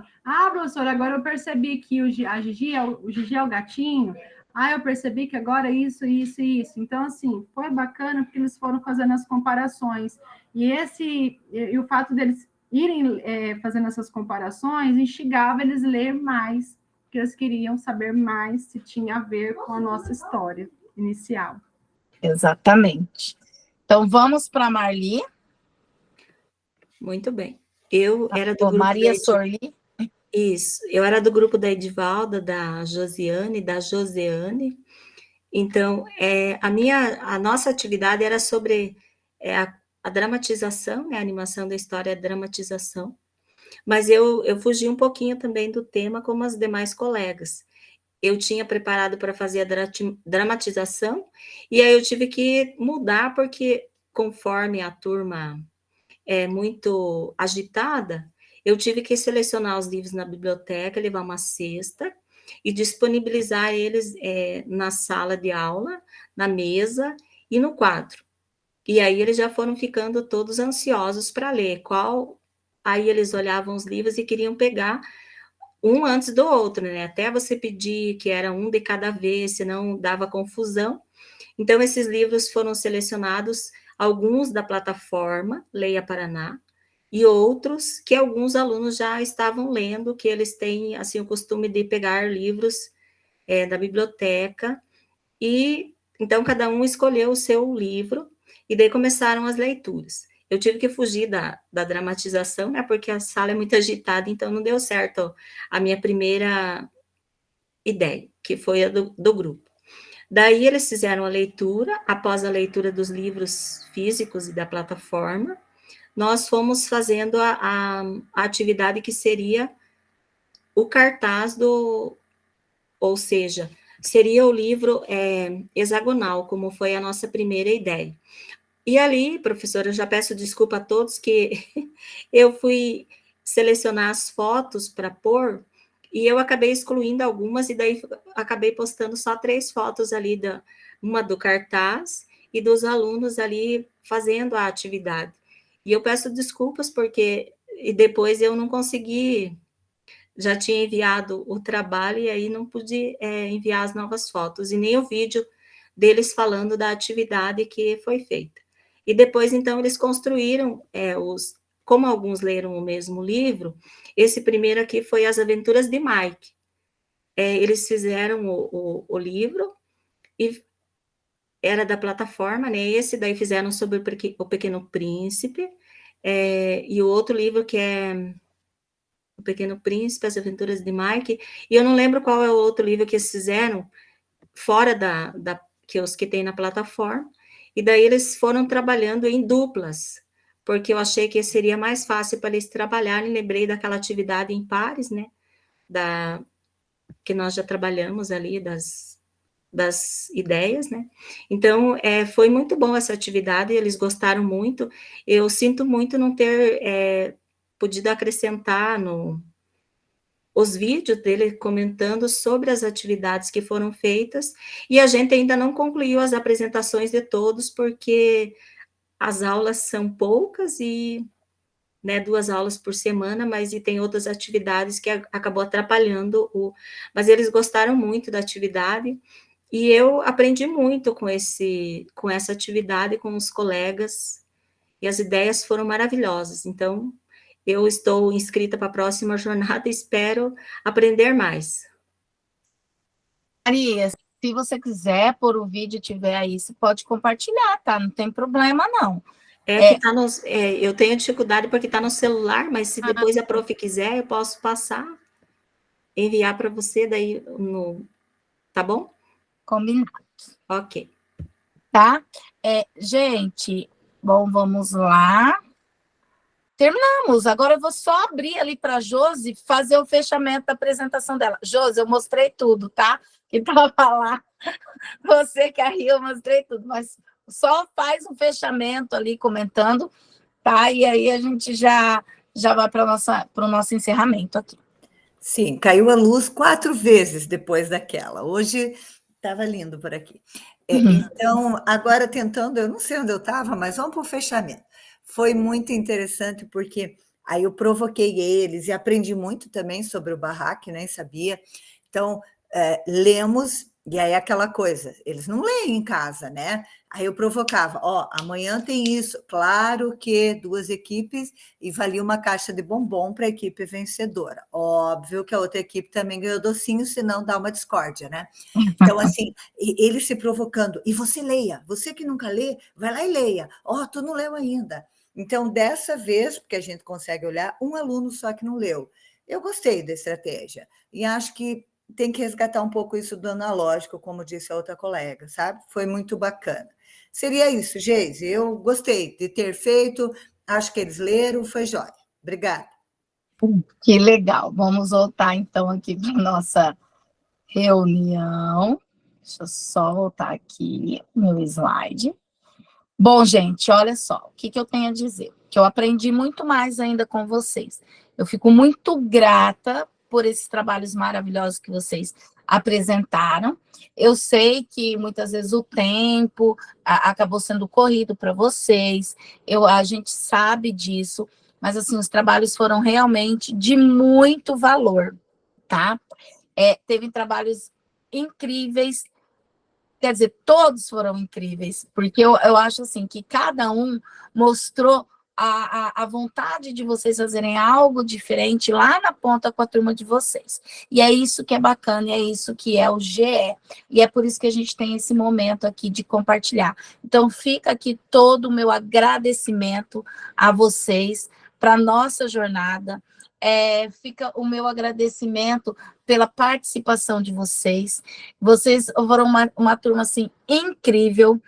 professora, agora eu percebi que o Gigi é o gatinho, eu percebi que agora isso, isso e isso. Então, assim, foi bacana porque eles foram fazendo as comparações, e o fato deles irem fazendo essas comparações, instigava eles a ler mais, porque eles queriam saber mais se tinha a ver com a nossa história inicial. Exatamente. Então, vamos para a Marli. Muito bem. Eu era do grupo Maria Sorli. Isso. Eu era do grupo da Edivalda, da Josiane, da Joseane. Então, a nossa atividade era sobre a dramatização, né, a animação da história, a dramatização. Mas eu fugi um pouquinho também do tema, como as demais colegas. Eu tinha preparado para fazer a dramatização, e aí eu tive que mudar, porque conforme a turma é muito agitada, eu tive que selecionar os livros na biblioteca, levar uma cesta e disponibilizar eles na sala de aula, na mesa e no quadro. E aí eles já foram ficando todos ansiosos para ler Aí eles olhavam os livros e queriam pegar um antes do outro, né? Até você pedir que era um de cada vez, senão dava confusão. Então, esses livros foram selecionados, alguns da plataforma Leia Paraná, e outros que alguns alunos já estavam lendo, que eles têm, assim, o costume de pegar livros da biblioteca, e então cada um escolheu o seu livro, e daí começaram as leituras. Eu tive que fugir da dramatização, né, porque a sala é muito agitada, então não deu certo a minha primeira ideia, que foi a do grupo. Daí eles fizeram a leitura, após a leitura dos livros físicos e da plataforma, nós fomos fazendo a atividade que seria o cartaz ou seja, seria o livro hexagonal, como foi a nossa primeira ideia. E ali, professora, eu já peço desculpa a todos que eu fui selecionar as fotos para pôr, e eu acabei excluindo algumas, e daí acabei postando só 3 fotos ali, uma do cartaz e dos alunos ali fazendo a atividade. E eu peço desculpas porque depois eu não consegui, já tinha enviado o trabalho e aí não pude enviar as novas fotos, e nem o vídeo deles falando da atividade que foi feita. E depois, então, eles construíram como alguns leram o mesmo livro, esse primeiro aqui foi As Aventuras de Mike. Eles fizeram o livro, e era da plataforma, né? Esse daí fizeram sobre o Pequeno Príncipe, e o outro livro que é O Pequeno Príncipe, As Aventuras de Mike, e eu não lembro qual é o outro livro que eles fizeram, fora que os que tem na plataforma, e daí eles foram trabalhando em duplas, porque eu achei que seria mais fácil para eles trabalharem, lembrei daquela atividade em pares, né, que nós já trabalhamos ali, das ideias, né, então foi muito bom essa atividade, eles gostaram muito, eu sinto muito não ter podido acrescentar os vídeos dele comentando sobre as atividades que foram feitas, e a gente ainda não concluiu as apresentações de todos, porque as aulas são poucas, e 2 aulas por semana, mas tem outras atividades que acabou atrapalhando, mas eles gostaram muito da atividade, e eu aprendi muito com essa atividade, com os colegas, e as ideias foram maravilhosas, então eu estou inscrita para a próxima jornada e espero aprender mais. Maria, se você quiser pôr o vídeo e tiver aí, você pode compartilhar, tá? Não tem problema, não. Que tá eu tenho dificuldade porque está no celular, mas se depois a prof quiser, eu posso passar, enviar para você daí tá bom? Combinado. Ok. Tá? Gente, Bom, vamos lá. Terminamos. Agora eu vou só abrir ali para a Josi fazer o fechamento da apresentação dela. Josi, eu mostrei tudo, tá? Que estava lá. Você que eu mostrei tudo, mas só faz um fechamento ali comentando, tá? E aí a gente já vai para o nosso encerramento aqui. Sim, caiu a luz 4 vezes depois daquela. Hoje estava lindo por aqui. Então, agora tentando, eu não sei onde eu estava, mas vamos para o fechamento. Foi muito interessante, porque aí eu provoquei eles e aprendi muito também sobre o Barak, nem sabia. Então, lemos, e aí aquela coisa, eles não leem em casa, né? Aí eu provocava, amanhã tem isso. Claro que 2 equipes e valia uma caixa de bombom para a equipe vencedora. Óbvio que a outra equipe também ganhou docinho, senão dá uma discórdia, né? Então, assim, eles se provocando. E você leia. Você que nunca lê, vai lá e leia. Tu não leu ainda. Então, dessa vez, porque a gente consegue olhar, um aluno só que não leu. Eu gostei da estratégia. E acho que tem que resgatar um pouco isso do analógico, como disse a outra colega, sabe? Foi muito bacana. Seria isso, Geise. Eu gostei de ter feito, acho que eles leram, foi jóia. Obrigada. Que legal. Vamos voltar, então, aqui para a nossa reunião. Deixa eu só voltar aqui meu slide. Bom, gente, olha só, o que eu tenho a dizer? Que eu aprendi muito mais ainda com vocês. Eu fico muito grata por esses trabalhos maravilhosos que vocês apresentaram. Eu sei que muitas vezes o tempo acabou sendo corrido para vocês, a gente sabe disso, mas assim, os trabalhos foram realmente de muito valor, tá? Teve trabalhos incríveis, quer dizer, todos foram incríveis, porque eu acho assim, que cada um mostrou a vontade de vocês fazerem algo diferente lá na ponta com a turma de vocês. E é isso que é bacana, e é isso que é o GE. E é por isso que a gente tem esse momento aqui de compartilhar. Então, fica aqui todo o meu agradecimento a vocês para a nossa jornada. Fica o meu agradecimento pela participação de vocês. Vocês foram uma turma, assim, incrível.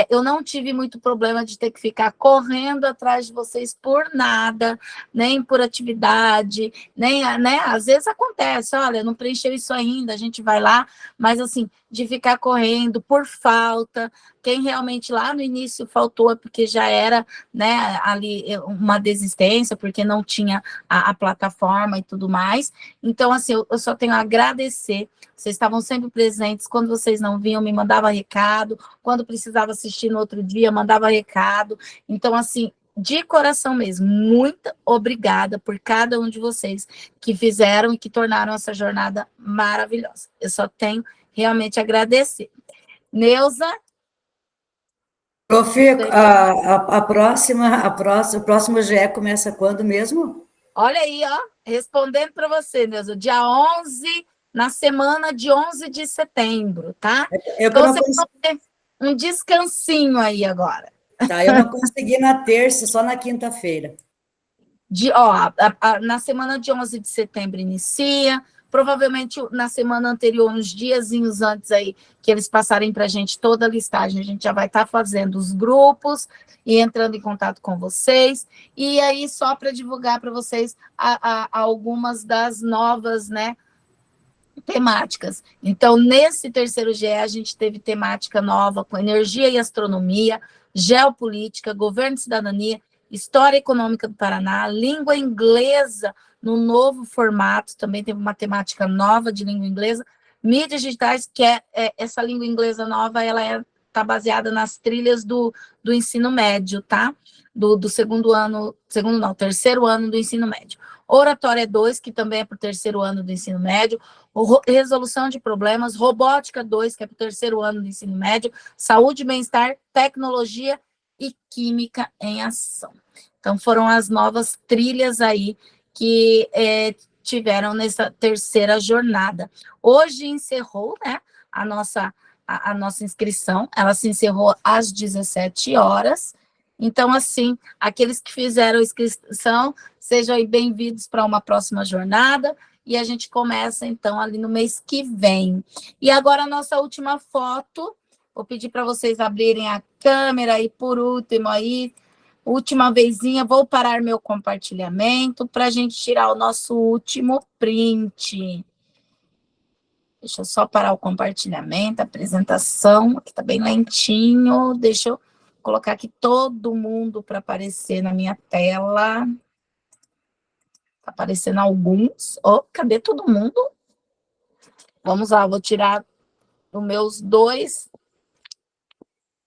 Eu não tive muito problema de ter que ficar correndo atrás de vocês por nada, nem por atividade, nem, né? Às vezes acontece, olha, não preencheu isso ainda, a gente vai lá, mas, assim, de ficar correndo por falta. Quem realmente lá no início faltou é porque já era, né, ali uma desistência, porque não tinha a plataforma e tudo mais. Então, assim, eu só tenho a agradecer. Vocês estavam sempre presentes. Quando vocês não vinham, me mandava recado. Quando precisava assistir no outro dia, mandava recado. Então, assim, de coração mesmo, muito obrigada por cada um de vocês que fizeram e que tornaram essa jornada maravilhosa. Eu só tenho realmente a agradecer. Neuza? Prof, o próximo GE começa quando mesmo? Olha aí, respondendo para você, Neuza, dia 11, na semana de 11 de setembro, tá? Então, você vai ter um descansinho aí agora. Tá, eu não consegui na terça, só na quinta-feira. Na semana de 11 de setembro inicia, provavelmente na semana anterior, uns diazinhos antes aí, que eles passarem para a gente toda a listagem, a gente já vai estar fazendo os grupos e entrando em contato com vocês, e aí só para divulgar para vocês algumas das novas, né, temáticas. Então, nesse terceiro GE, a gente teve temática nova com energia e astronomia, geopolítica, governo e cidadania, história econômica do Paraná, língua inglesa no novo formato, também teve uma temática nova de língua inglesa, mídias digitais, que essa língua inglesa nova, ela está baseada nas trilhas do ensino médio, tá? Do terceiro ano do ensino médio. Oratória 2, que também é para o terceiro ano do ensino médio, resolução de problemas, robótica 2, que é para o terceiro ano do ensino médio, saúde e bem-estar, tecnologia e química em ação. Então, foram as novas trilhas aí que tiveram nessa terceira jornada. Hoje encerrou, né, a nossa inscrição, ela se encerrou às 17 horas. Então, assim, aqueles que fizeram inscrição, sejam bem-vindos para uma próxima jornada, e a gente começa, então, ali no mês que vem. E agora, a nossa última foto, Vou pedir para vocês abrirem a câmera e, por último, aí, última vezinha, vou parar meu compartilhamento para a gente tirar o nosso último print. Deixa eu só parar o compartilhamento, a apresentação, aqui está bem lentinho. Deixa eu colocar aqui todo mundo para aparecer na minha tela. Está aparecendo alguns. Oh, cadê todo mundo? Vamos lá, vou tirar os meus 2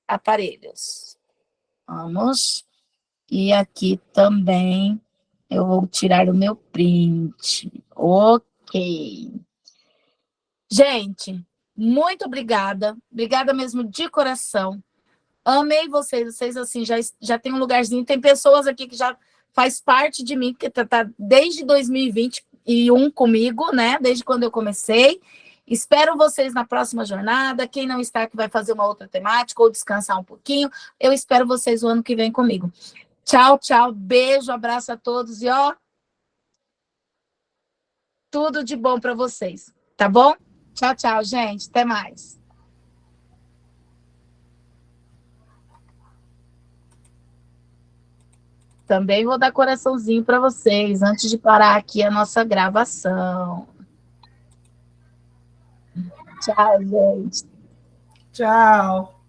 aparelhos. Vamos. E aqui também eu vou tirar o meu print. Ok. Gente, muito obrigada. Obrigada mesmo de coração. Amei vocês. Vocês, assim, já tem um lugarzinho. Tem pessoas aqui que já faz parte de mim, que tá desde 2021 comigo, né? Desde quando eu comecei. Espero vocês na próxima jornada. Quem não está, que vai fazer uma outra temática ou descansar um pouquinho, eu espero vocês o ano que vem comigo. Tchau, tchau. Beijo, abraço a todos e, ó, tudo de bom para vocês, tá bom? Tchau, tchau, gente. Até mais. Também vou dar coraçãozinho para vocês antes de parar aqui a nossa gravação. Tchau, gente. Tchau.